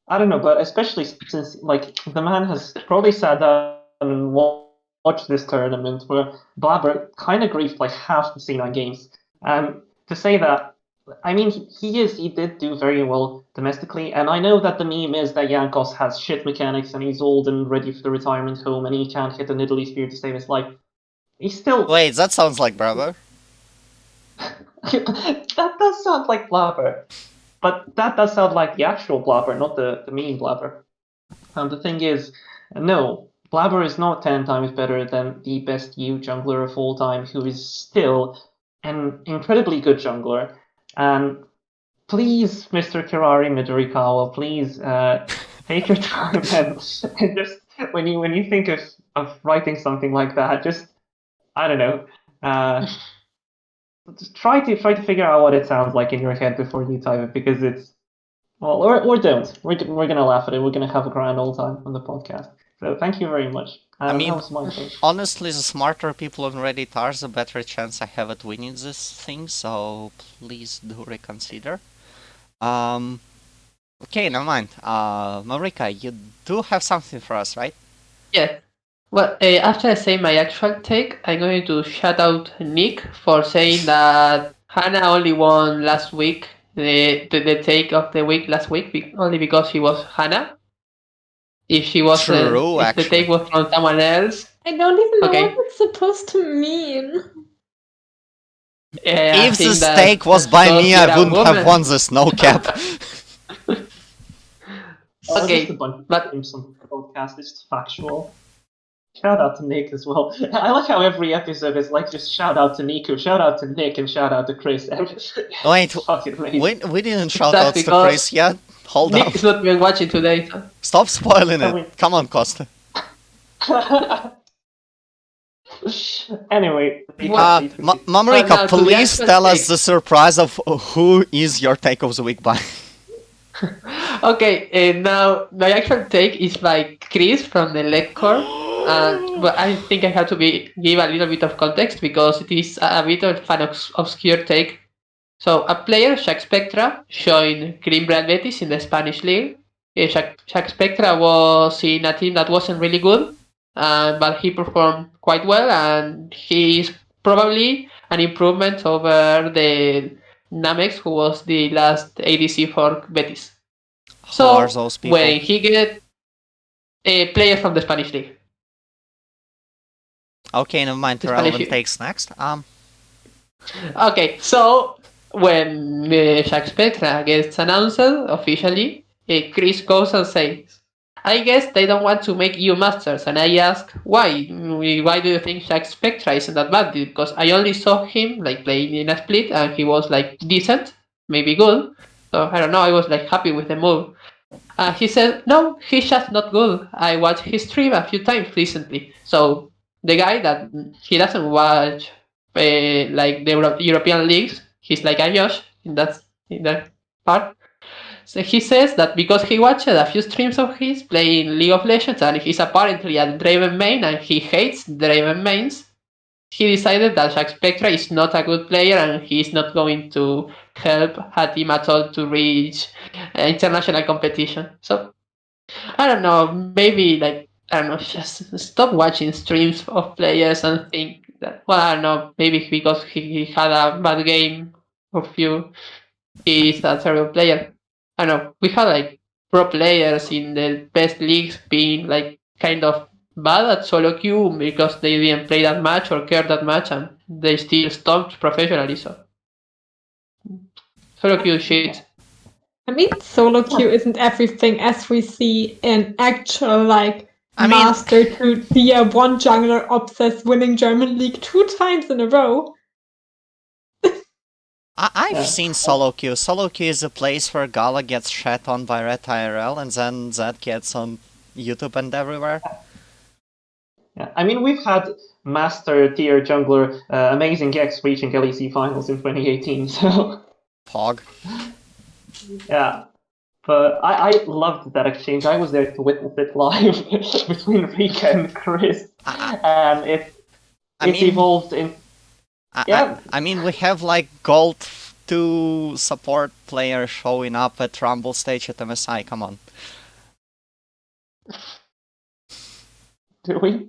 S4: I don't know, but especially since, like, the man has probably sat down and watched this tournament where Blabber kind of griefed like half the C9 games. To say that, I mean, he did do very well domestically, and I know that the meme is that Yankos has shit mechanics and he's old and ready for the retirement home and he can't hit an Italy spear to save his life. He's still...
S1: Wait, that sounds like Bravo.
S4: That does sound like Blabber. But that does sound like the actual Blabber, not the meme Blabber. The thing is, no, Blabber is not 10 times better than the best U jungler of all time, who is still an incredibly good jungler. And please, Mr. Kirari Midorikawa, please take your time and just when you think of writing something like that, just I don't know. Just try to figure out what it sounds like in your head before you type it, because it's or don't. We're gonna laugh at it. We're gonna have a grand old time on the podcast. So thank you very much.
S1: I mean,
S4: that was my thing.
S1: Honestly, the smarter people on Reddit are, the better chance I have at winning this thing. So please do reconsider. Okay, never mind. Marika, you do have something for us, right?
S2: Yeah. Well, after I say my actual take, I'm going to shout out Nick for saying that Hannah only won last week, the take of the week last week, only because she was Hannah. If she was,
S1: True,
S2: if the take
S1: actually.
S2: was from someone else,
S3: I don't even know
S2: Okay.
S3: what it's supposed to mean.
S2: I
S1: If
S2: think
S1: the
S2: that
S1: stake was
S2: that's
S1: by
S2: because
S1: me,
S2: you're
S1: I
S2: a
S1: wouldn't have
S2: woman.
S1: won this, no cap.
S2: Okay,
S4: Just a bunch of
S2: but
S4: names on the podcast. It's just factual. Shout out to Nick as well. I like how every episode is like just shout out to Niku, shout out to Nick, and shout out to Chris.
S1: Wait,
S4: Fucking amazing.
S1: we didn't shout
S2: That's
S1: outs to
S2: because
S1: Chris yet. Hold
S2: Nick
S1: up.
S2: is not even watching today. So.
S1: Stop spoiling
S4: I mean-
S1: it. Come on, Costa.
S4: Anyway,
S1: Mamrika,
S2: now to the
S1: please
S2: actual
S1: tell us
S2: take.
S1: the surprise of who is your take of the week by.
S2: Okay, now my actual take is by Chris from the LEC Core. But I think I have to give a little bit of context because it is a bit of an obscure take. So a player, Shaq Spectra, joined Green Brand Betis in the Spanish league. Shaq Spectra was in a team that wasn't really good, but he performed quite well, and he is probably an improvement over the Namex, who was the last ADC for Betis.
S1: Who are
S2: So
S1: those people?
S2: when he get a player from the Spanish league.
S1: Okay, never mind.
S2: The
S1: Relevant
S2: Spanish-
S1: takes next.
S2: Okay, so when Shaq Spectra gets announced officially, Chris goes and says, I guess they don't want to make you masters. And I ask, why? Why do you think Shaq Spectra isn't that bad? Because I only saw him like playing in a split and he was like decent, maybe good. So I don't know, I was like happy with the move. He said, no, he's just not good. I watched his stream a few times recently. So the guy that he doesn't watch like the European leagues, he's like a Yosh in that part. So he says that because he watched a few streams of his playing League of Legends and he's apparently a Draven main and he hates Draven mains, he decided that Shaq Spectra is not a good player and he's not going to help a team at all to reach international competition. So I don't know, maybe like I don't know, just stop watching streams of players and think that well I don't know, maybe because he had a bad game or few, he's a terrible player. I don't know. We had like pro players in the best leagues being like kind of bad at solo queue because they didn't play that much or care that much, and they still stomped professionally. So solo queue shit.
S3: I mean, solo queue isn't everything as we see in actual, like,
S1: I mean-
S3: master to be a one jungler obsessed winning German League 2 times in a row.
S1: I've
S4: Yeah.
S1: seen solo queue. Solo queue is a place where Gala gets shat on by Red IRL, and then that gets on YouTube and everywhere.
S4: Yeah, I mean, we've had master tier jungler Amazing X reaching LEC finals in 2018, so
S1: Pog.
S4: yeah. But I loved that exchange. I was there to witness it live between Rika and Chris, and it
S1: I mean-
S4: evolved in. Yeah.
S1: I mean, we have like Gold 2 support player showing up at Rumble stage at MSI, come on.
S4: Do we?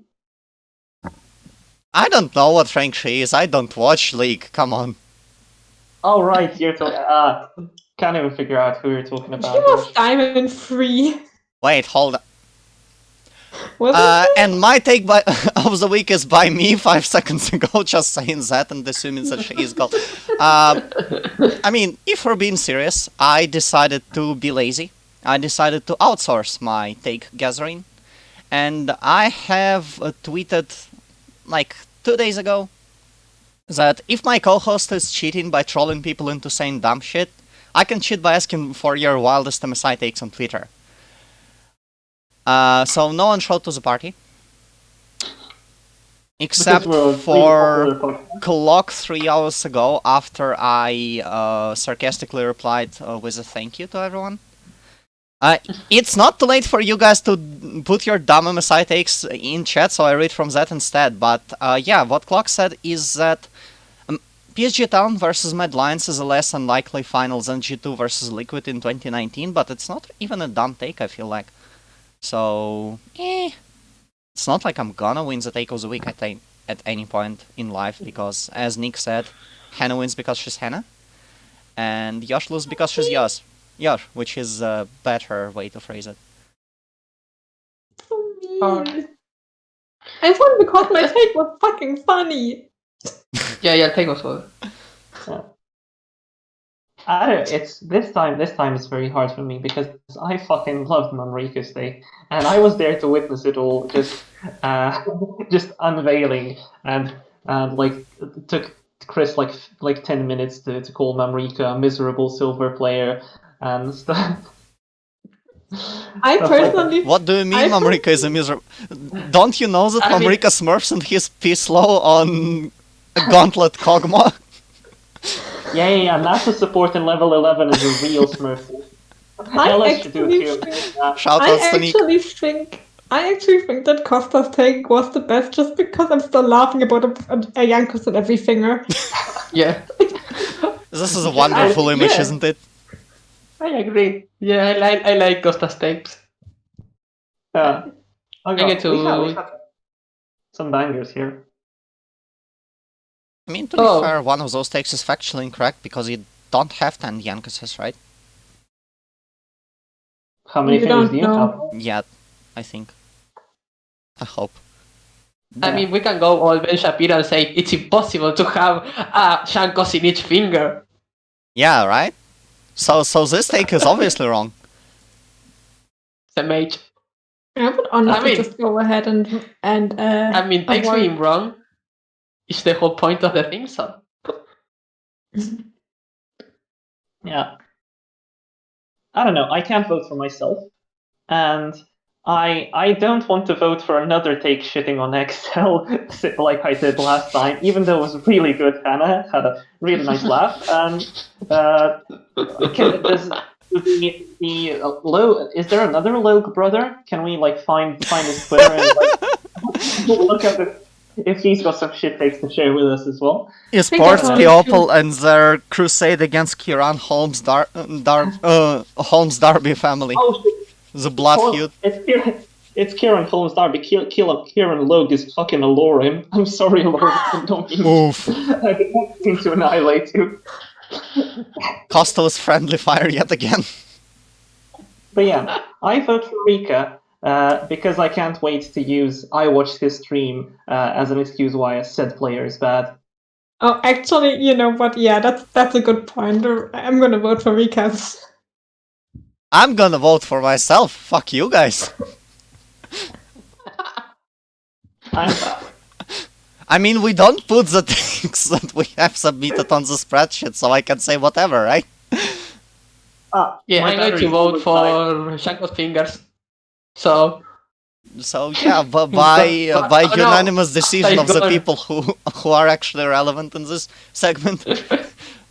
S1: I don't know what rank she is, I don't watch League, come on.
S4: Oh right, you're talking. Can't even figure out who you're talking
S3: She
S4: about.
S3: was Diamond 3.
S1: Wait, hold on.
S3: Wasn't she?
S1: And my take of the week is by me 5 seconds ago, just saying that and assuming that she is gold. I mean, if we're being serious, I decided to be lazy. I decided to outsource my take gathering. And I have tweeted, like, 2 days ago, that if my co-host is cheating by trolling people into saying dumb shit, I can cheat by asking for your wildest MSI takes on Twitter. So no one showed to the party. Except for clock 3 hours ago, after I sarcastically replied with a thank you to everyone. It's not too late for you guys to put your dumb MSI takes in chat, so I read from that instead. But yeah, what Clock said is that PSG Town versus Mad Lions is a less unlikely final than G2 versus Liquid in 2019, but it's not even a dumb take, I feel like. So, it's not like I'm gonna win the take of the week, I think, at any point in life, because, as Nick said, Hannah wins because she's Hannah, and Yosh loses because she's Yosh. Yosh, which is a better way to phrase it.
S3: So mean. I won because my take was fucking funny.
S2: Yeah, take was well.
S4: I don't. It's this time. This time it's very hard for me because I fucking loved Manrika's take, and I was there to witness it all, just unveiling, and like it took Chris like 10 minutes to call Manrika a miserable silver player and stuff.
S3: I
S4: Stuff like that.
S3: personally.
S1: What do you mean
S3: I
S1: Mamrika is a miserable... Don't you know that
S2: I mean-
S1: Mamrika smurfs and his P-slow on a Gauntlet Kog'Maw?
S4: Yeah. Nasa support in level 11 is a real smurf.
S3: I
S4: LS should do it
S3: actually
S4: too.
S3: think-
S1: Shoutouts to Nick.
S3: I actually think that Costa's take was the best just because I'm still laughing about a Yankus on every finger.
S2: Yeah,
S1: This is a wonderful image,
S2: yeah.
S1: isn't it?
S2: I agree. Yeah, I like Costa's takes.
S4: Yeah. Oh,
S2: I get
S4: we
S2: to-
S4: have some bangers here.
S1: I mean, to be fair, one of those takes is factually incorrect because you don't have 10 Yankuses, right?
S4: How many
S3: You
S4: fingers
S3: don't
S4: do you
S3: know.
S4: have?
S1: Yet, I think. I hope.
S2: I mean, we can go all Ben Shapiro and say it's impossible to have Shankos in each finger.
S1: Yeah, right? So this take is obviously wrong.
S2: It's a mage.
S3: I would honestly
S2: I mean-
S3: just go ahead and
S2: I mean, takes
S3: avoid-
S2: being wrong is the whole point of the thing, so.
S4: Yeah. I don't know. I can't vote for myself, and I don't want to vote for another take shitting on Excel like I did last time, even though it was really good. Hannah had a really nice laugh, and is there another Logue brother? Can we like find his Twitter and like look at if he's got some shit takes to share with us as well?
S1: Esprost
S3: that's
S1: Pepole and their crusade against Kieran Holmes Holmes Darby family.
S4: Oh shit.
S1: The blood feud.
S4: It's Kieran Holmes Darby. Kieran Logue is fucking Alorim. I'm sorry, Alorim. I don't
S1: Oof.
S4: mean to annihilate you.
S1: Costa's friendly fire yet again.
S4: But yeah, I vote for Rika, because I can't wait to use I watched his stream as an excuse why a said player is bad.
S3: Oh, actually, you know what? Yeah, that's a good point. I'm gonna vote for Rikas.
S1: I'm gonna vote for myself. Fuck you guys. I mean, we don't put the things that we have submitted on the spreadsheet, so I can say whatever, right?
S2: Yeah,
S4: My
S2: I'm going to
S4: battery's
S2: vote for
S4: almost
S2: Shanko's Fingers. So
S1: So yeah, by
S2: oh, no.
S1: unanimous decision of the
S2: gone.
S1: people who are actually relevant in this segment,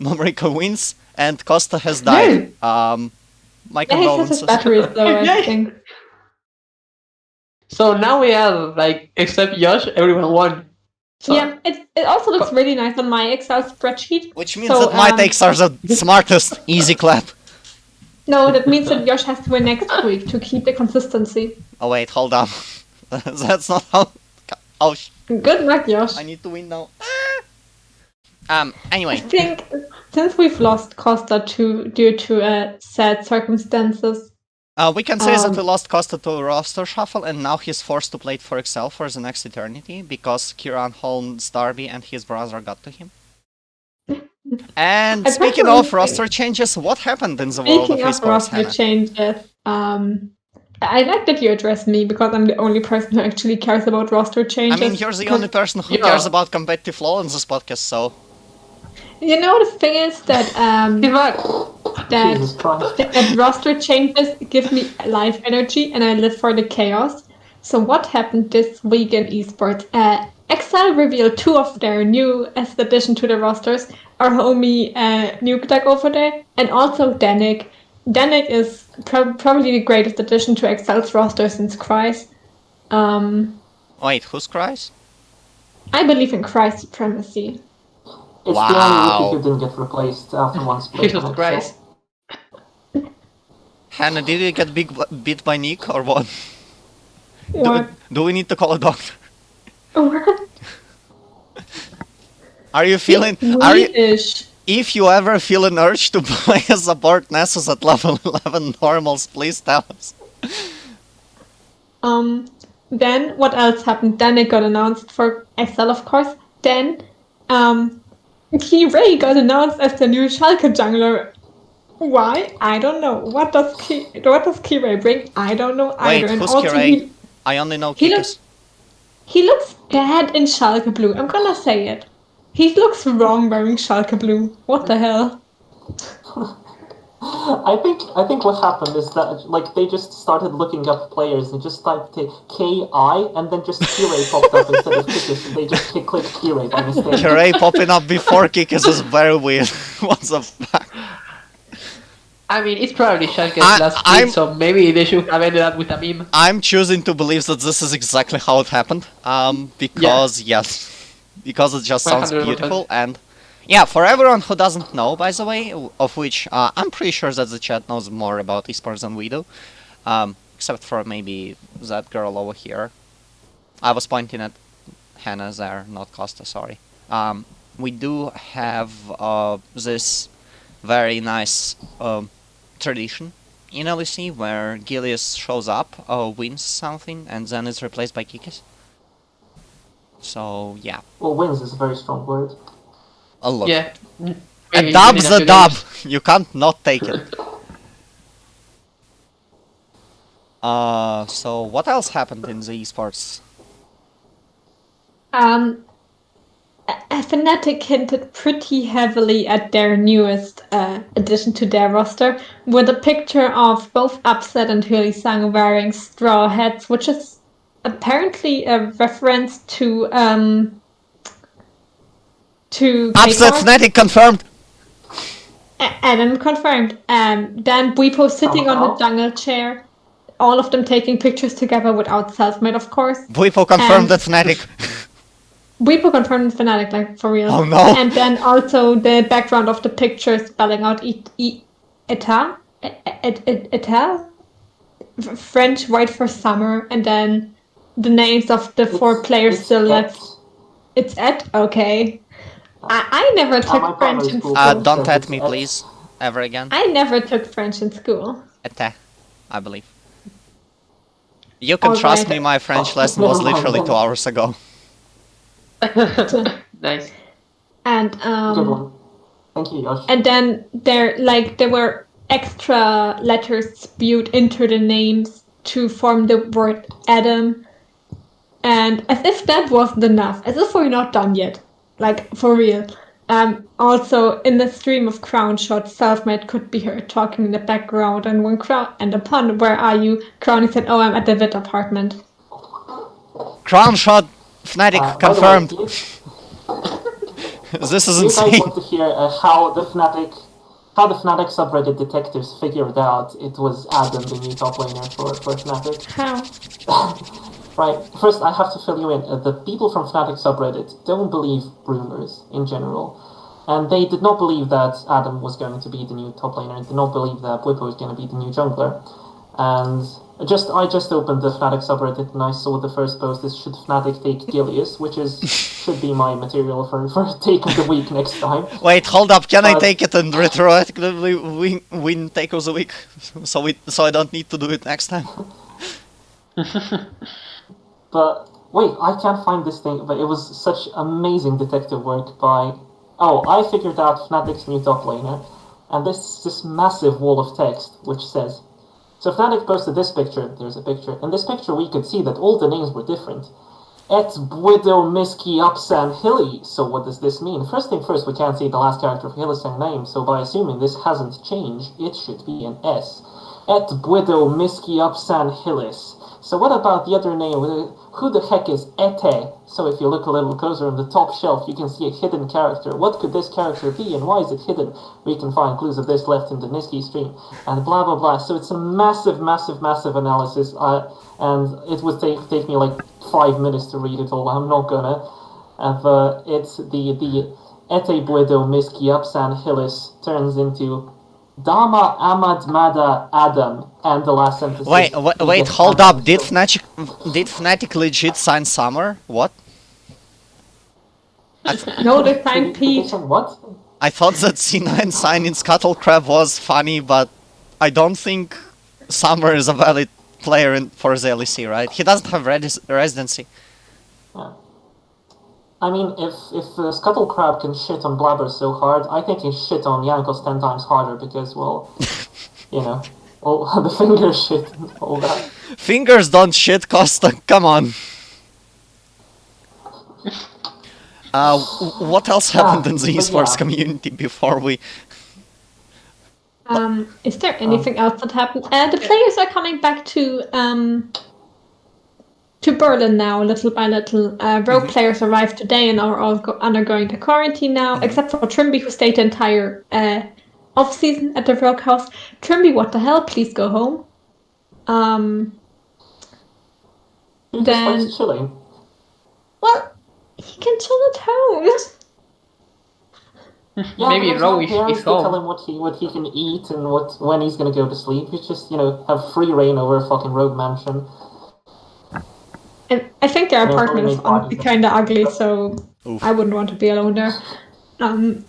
S1: Momrika wins and Costa has died. My
S3: Yeah, he has his
S1: condolences.
S3: batteries though, I think.
S2: So now we have, like, except Yosh, everyone won. So,
S3: Yeah, it also looks really nice on my Excel spreadsheet.
S1: Which means
S3: So,
S1: that my takes are the smartest. Easy clap.
S3: No, that means that Yosh has to win next week to keep the consistency.
S1: Oh wait, hold on. That's not how. Oh,
S3: Good luck, Yosh.
S1: I need to win now.
S3: I
S1: Anyway,
S3: think since we've lost Costa due to sad circumstances,
S1: we can say that we lost Costa to roster shuffle, and now he's forced to play it for Excel for the next eternity because Kieran Holmes, Darby, and his brother got to him. And speaking of roster changes, what happened in the world of
S3: speaking of
S1: esports,
S3: roster
S1: Hannah?
S3: changes, I like that you address me because I'm the only person who actually cares about roster
S1: I
S3: changes.
S1: mean, you're the only person who cares about competitive law in this podcast, so...
S3: You know, the thing is that
S4: Jesus Christ.
S3: that roster changes give me life energy and I live for the chaos. So what happened this week in esports? Excel revealed 2 of their newest addition to the rosters. Our homie Nukeduck over there, and also Danik. Danik is probably the greatest addition to Excel's roster since Cry's.
S1: Wait, who's Cry's?
S3: I believe in Cry's supremacy.
S4: It's the only rookie who didn't get replaced after one split.
S2: Jesus Christ.
S1: Hannah, did you get beat by Nick or what?
S3: What?
S1: Do we need to call a doctor?
S3: What?
S1: Are you feeling... If you ever feel an urge to play a support Nessus at level 11 normals, please tell us.
S3: Then what else happened? Then it got announced for Excel, of course. Then Key Ray got announced as the new Schalke jungler. Why? I don't know. What does Key Ray bring? I don't know either.
S1: Wait, who's Key Ray? I only know Kikas.
S3: He looks bad in Schalke blue. I'm gonna say it. He looks wrong wearing Schalke blue. What the hell?
S4: I think what happened is that like they just started looking up players and just typed KI and then just Kiray popped up instead of Kikas. They just clicked Kiray by mistake.
S1: Kiray popping up before Kikas is very weird. What the fuck?
S2: I mean, it's probably Schalke's last split, so maybe they should have ended up with a meme.
S1: I'm choosing to believe that this is exactly how it happened. Because because it just sounds
S2: 100%.
S1: beautiful. And yeah, for everyone who doesn't know, by the way, of which I'm pretty sure that the chat knows more about esports than we do, except for maybe that girl over here. I was pointing at Hannah there, not Costa, sorry. We do have this very nice tradition in LEC where Gilius shows up, wins something, and then is replaced by Kikis. So, yeah.
S4: Well, wins is a very strong word.
S1: Oh, look.
S2: Yeah.
S1: A dub's a dub! You can't not take it. So what else happened in the esports?
S3: Fnatic hinted pretty heavily at their newest addition to their roster with a picture of both Upset and Hylisang wearing straw hats, which is apparently a reference to
S1: Upset
S3: K-pop.
S1: Fnatic confirmed!
S3: Adam confirmed. Dan Buipo sitting on the jungle chair, all of them taking pictures together without self-made, of course.
S1: Buipo confirmed that Fnatic.
S3: Buipo confirmed Fnatic, like, for real.
S1: Oh no!
S3: And then also the background of the picture spelling out Eta? French white for summer, and then the names of the 4 players still left. It's at? Okay. I never took French in school.
S1: Don't at me, please. Ever again.
S3: I never took French in school.
S1: Ete, I believe. You can trust me,
S3: Alright.
S1: my French
S4: Oh,
S1: lesson was
S4: never mind
S1: literally
S4: then.
S1: 2 hours ago.
S2: Nice.
S3: And
S4: Good one. Thank you, Yosh.
S3: and then there were extra letters spewed into the names to form the word Adam. And as if that wasn't enough, as if we're not done yet, like for real. Also, in the stream of Crown Shot, Selfmade could be heard talking in the background, and when Crown and upon "Where are you?" Crowny said, "Oh, I'm at the vet apartment."
S1: Crown shot! Fnatic
S4: By the way,
S1: confirmed!
S4: do
S1: This is
S4: you guys
S1: insane.
S4: want to hear how the Fnatic subreddit detectives figured out it was Adam, the new top laner for Fnatic?
S3: How?
S4: Right, first I have to fill you in. The people from Fnatic subreddit don't believe rumors in general. And they did not believe that Adam was going to be the new top laner, and did not believe that Bwipo was going to be the new jungler. And I just opened the Fnatic subreddit and I saw the first post is should Fnatic take Gilius, which should be my material for take of the week next time.
S1: Wait, hold up, can I
S4: But-
S1: take it and retroactively win take of the week? So I don't need to do it next time?
S4: But wait, I can't find this thing, but it was such amazing detective work by... Oh, I figured out Fnatic's new top laner, and this massive wall of text which says... So Fnatic posted this picture, there's a picture. In this picture we could see that all the names were different. Et Bwido Miski Upsan Hilly. So what does this mean? First thing first, we can't see the last character of Hillisang name, so by assuming this hasn't changed, it should be an S. Et Bwido Miski Upsan Hillis. So what about the other name? Who the heck is Ete? So if you look a little closer on the top shelf, you can see a hidden character. What could this character be, and why is it hidden? We can find clues of this left in the Niski stream, and blah blah blah. So it's a massive analysis, and it would take me like 5 minutes to read it all. I'm not gonna. It's the Ete Bwido Miski Upsan Hillis turns into Dama Ahmad Mada Adam, and the last sentence.
S1: Wait, hold up, did Fnatic legit sign Summer? What?
S3: No, they signed Pete.
S4: What?
S1: I thought that C9 sign in Scuttlecrab was funny, but I don't think Summer is a valid player for the LEC, right? He doesn't have residency.
S4: Yeah. I mean, if Scuttlecrab can shit on Blabber so hard, I think he shit on Jankos 10 times harder because, well, you know, all the finger shit and all that.
S1: Fingers don't shit, Costa, come on. What else happened in the
S4: but
S1: esports
S4: yeah.
S1: community before we...
S3: Is there anything else that happened? The players are coming back to Berlin now, little by little. Rogue players arrived today and are all undergoing the quarantine now, except for Trimby, who stayed the entire off-season at the Rogue house. Trimby, what the hell? Please go home.
S4: He just
S3: Then-
S4: likes chilling.
S3: Well, he can chill at home.
S4: Yeah,
S2: Maybe
S4: but
S2: Rogue
S4: his parents
S2: is
S4: to tell
S2: home.
S4: him what he can eat and when he's gonna go to sleep. He's just, have free reign over a fucking Rogue mansion.
S3: And I think their
S4: Yeah,
S3: apartment is
S4: probably make
S3: honestly
S4: parties.
S3: kind of ugly, so
S1: Oof.
S3: I wouldn't want to be alone there. Then,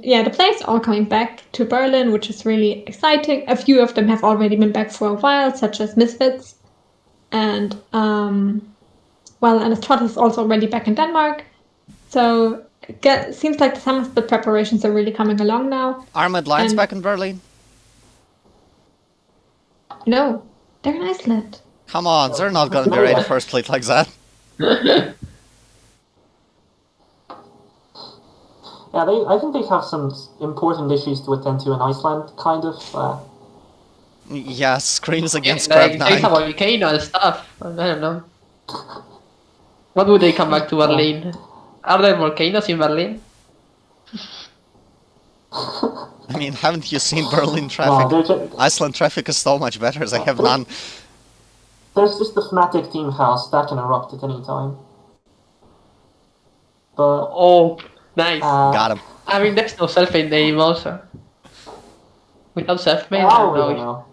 S3: the players are all coming back to Berlin, which is really exciting. A few of them have already been back for a while, such as Misfits. And, and Astratus is also already back in Denmark. So, it seems like the summer split preparations are really coming along now.
S1: Armored Lions
S3: And-
S1: back in Berlin?
S3: No, they're in Iceland.
S1: Come on, they're not gonna be ready for a split like that.
S4: Yeah, I think they have some important issues to attend to in Iceland, kind of.
S1: Yeah, screams against
S2: Like,
S1: Crab
S2: there's a
S1: 9.
S2: volcano and stuff. I don't know. What would they come back to Berlin? Are there volcanoes in Berlin?
S1: I mean, haven't you seen Berlin
S4: No,
S1: traffic?
S4: they're
S1: Iceland traffic is so much better, they have none.
S4: there's just the Fnatic team house that can erupt at any time. But
S2: Oh, nice.
S1: Got him.
S2: I mean, there's no self-made name also. Without self-made,
S4: I
S2: I don't
S4: don't
S2: know.
S4: know.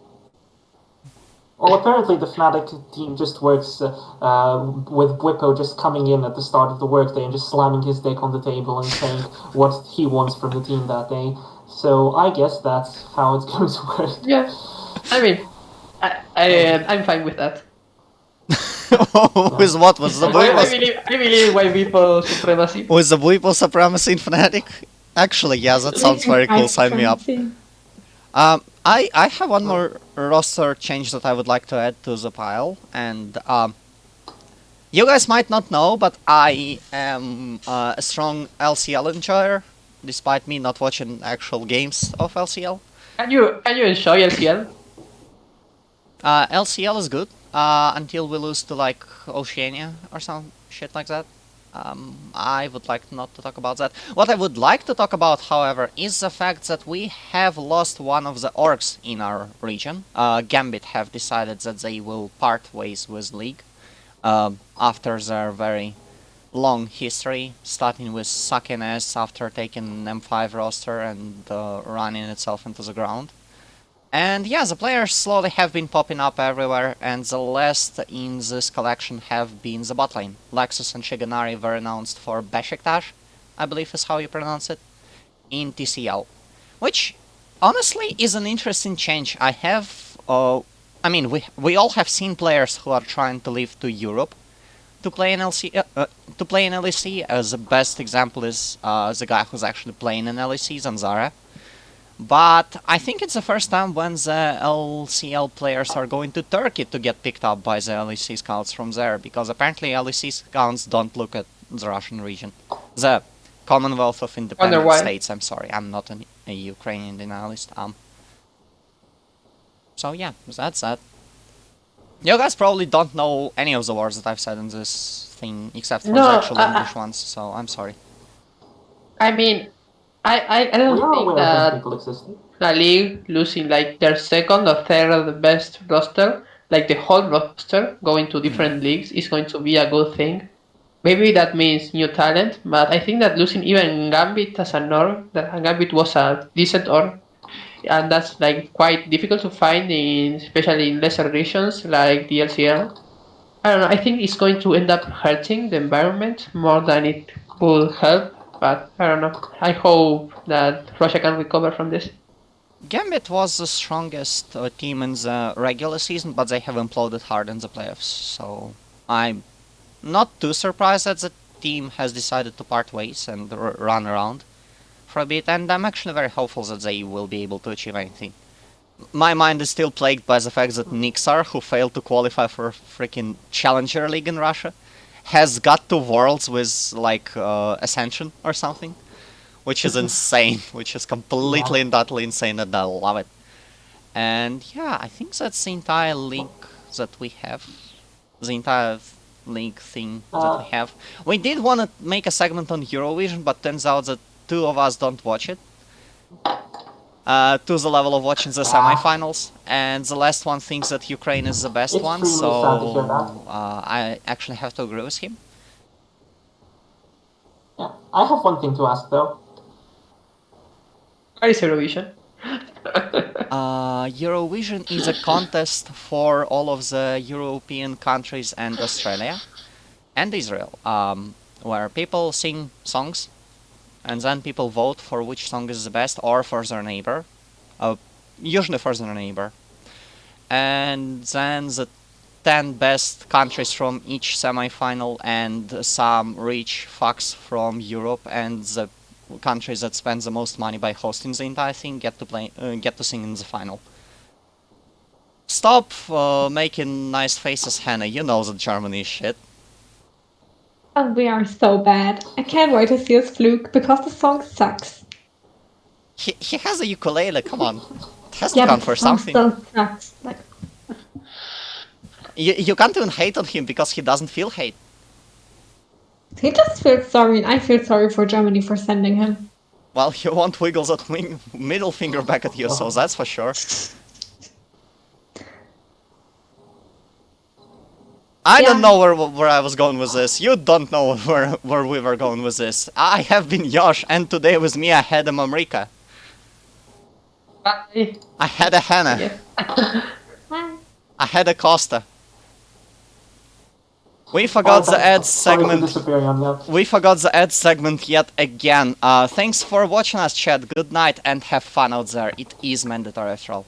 S4: Well, apparently the Fnatic team just works with Bwipo just coming in at the start of the workday and just slamming his dick on the table and saying what he wants from the team that day. So I guess that's how it's going to work.
S2: Yeah. I mean, I'm fine with that.
S1: With what? Was the
S2: I believe in white people supremacy.
S1: with the Buipo supremacy in Fnatic? Actually, yeah, that sounds very cool. Sign me up. I have one more roster change that I would like to add to the pile, and you guys might not know, but I am a strong LCL enjoyer, despite me not watching actual games of LCL.
S2: Can you enjoy LCL?
S1: LCL is good until we lose to like Oceania or some shit like that. I would like not to talk about that. What I would like to talk about, however, is the fact that we have lost one of the orgs in our region. Gambit have decided that they will part ways with League after their very long history, starting with sucking ass after taking M5 roster and running itself into the ground. And yeah, the players slowly have been popping up everywhere, and the last in this collection have been the bot lane. Lexus and Shiganari were announced for Besiktas, I believe is how you pronounce it, in TCL. Which, honestly, is an interesting change. I mean, we all have seen players who are trying to leave to Europe to play in LEC, as the best example is the guy who's actually playing in LEC, Zanzara. But I think it's the first time when the LCL players are going to Turkey to get picked up by the LEC scouts from there, because apparently LEC scouts don't look at the Russian region. The Commonwealth of Independent States, I'm sorry, I'm not a Ukrainian denialist. So yeah, that's that. You guys probably don't know any of the words that I've said in this thing, except for the actual English ones, so I'm sorry.
S2: I mean, I don't think that the league losing like their second or third of the best roster, like the whole roster going to different leagues, is going to be a good thing. Maybe that means new talent, but I think that losing even Gambit as an org, that Gambit was a decent org, and that's like quite difficult to find in, especially in lesser regions like the LCL. I don't know, I think it's going to end up hurting the environment more than it will help. But I don't know. I hope that Russia can recover from this.
S1: Gambit was the strongest team in the regular season, but they have imploded hard in the playoffs. So I'm not too surprised that the team has decided to part ways and run around for a bit. And I'm actually very hopeful that they will be able to achieve anything. My mind is still plagued by the fact that Nixar, who failed to qualify for freaking Challenger League in Russia, has got to Worlds with, like, Ascension or something. Which is insane. Which is completely and utterly insane, and I love it. And yeah, I think that's the entire league that we have. The entire league thing that we have. We did want to make a segment on Eurovision, but turns out that two of us don't watch it. To the level of watching the semifinals, and the last one thinks that Ukraine is the best one, so I actually have to agree with him.
S4: Yeah, I have one thing to ask though.
S2: What is Eurovision?
S1: Eurovision is a contest for all of the European countries and Australia and Israel, where people sing songs and then people vote for which song is the best, or for their neighbor, usually for their neighbor. And then the 10 best countries from each semi-final and some rich fucks from Europe and the countries that spend the most money by hosting the entire thing get to sing in the final. Stop making nice faces, Hannah. You know that Germany is shit.
S3: Oh, we are so bad. I can't wait to see us fluke because the song sucks.
S1: He has a ukulele, come on. It has to count for something.
S3: Still sucks. Like,
S1: you can't even hate on him because he doesn't feel hate.
S3: he just feels sorry, and I feel sorry for Germany for sending him.
S1: Well, you want Wiggles that middle finger back at you, so that's for sure. I don't know where I was going with this. You don't know where we were going with this. I have been Yosh, and today with me I had a Mamrika.
S2: Bye.
S1: I had a Hannah.
S2: Yeah.
S1: I had a Costa. We forgot the ads segment. We forgot the ads segment yet again. Thanks for watching us, chat. Good night and have fun out there. It is mandatory after all.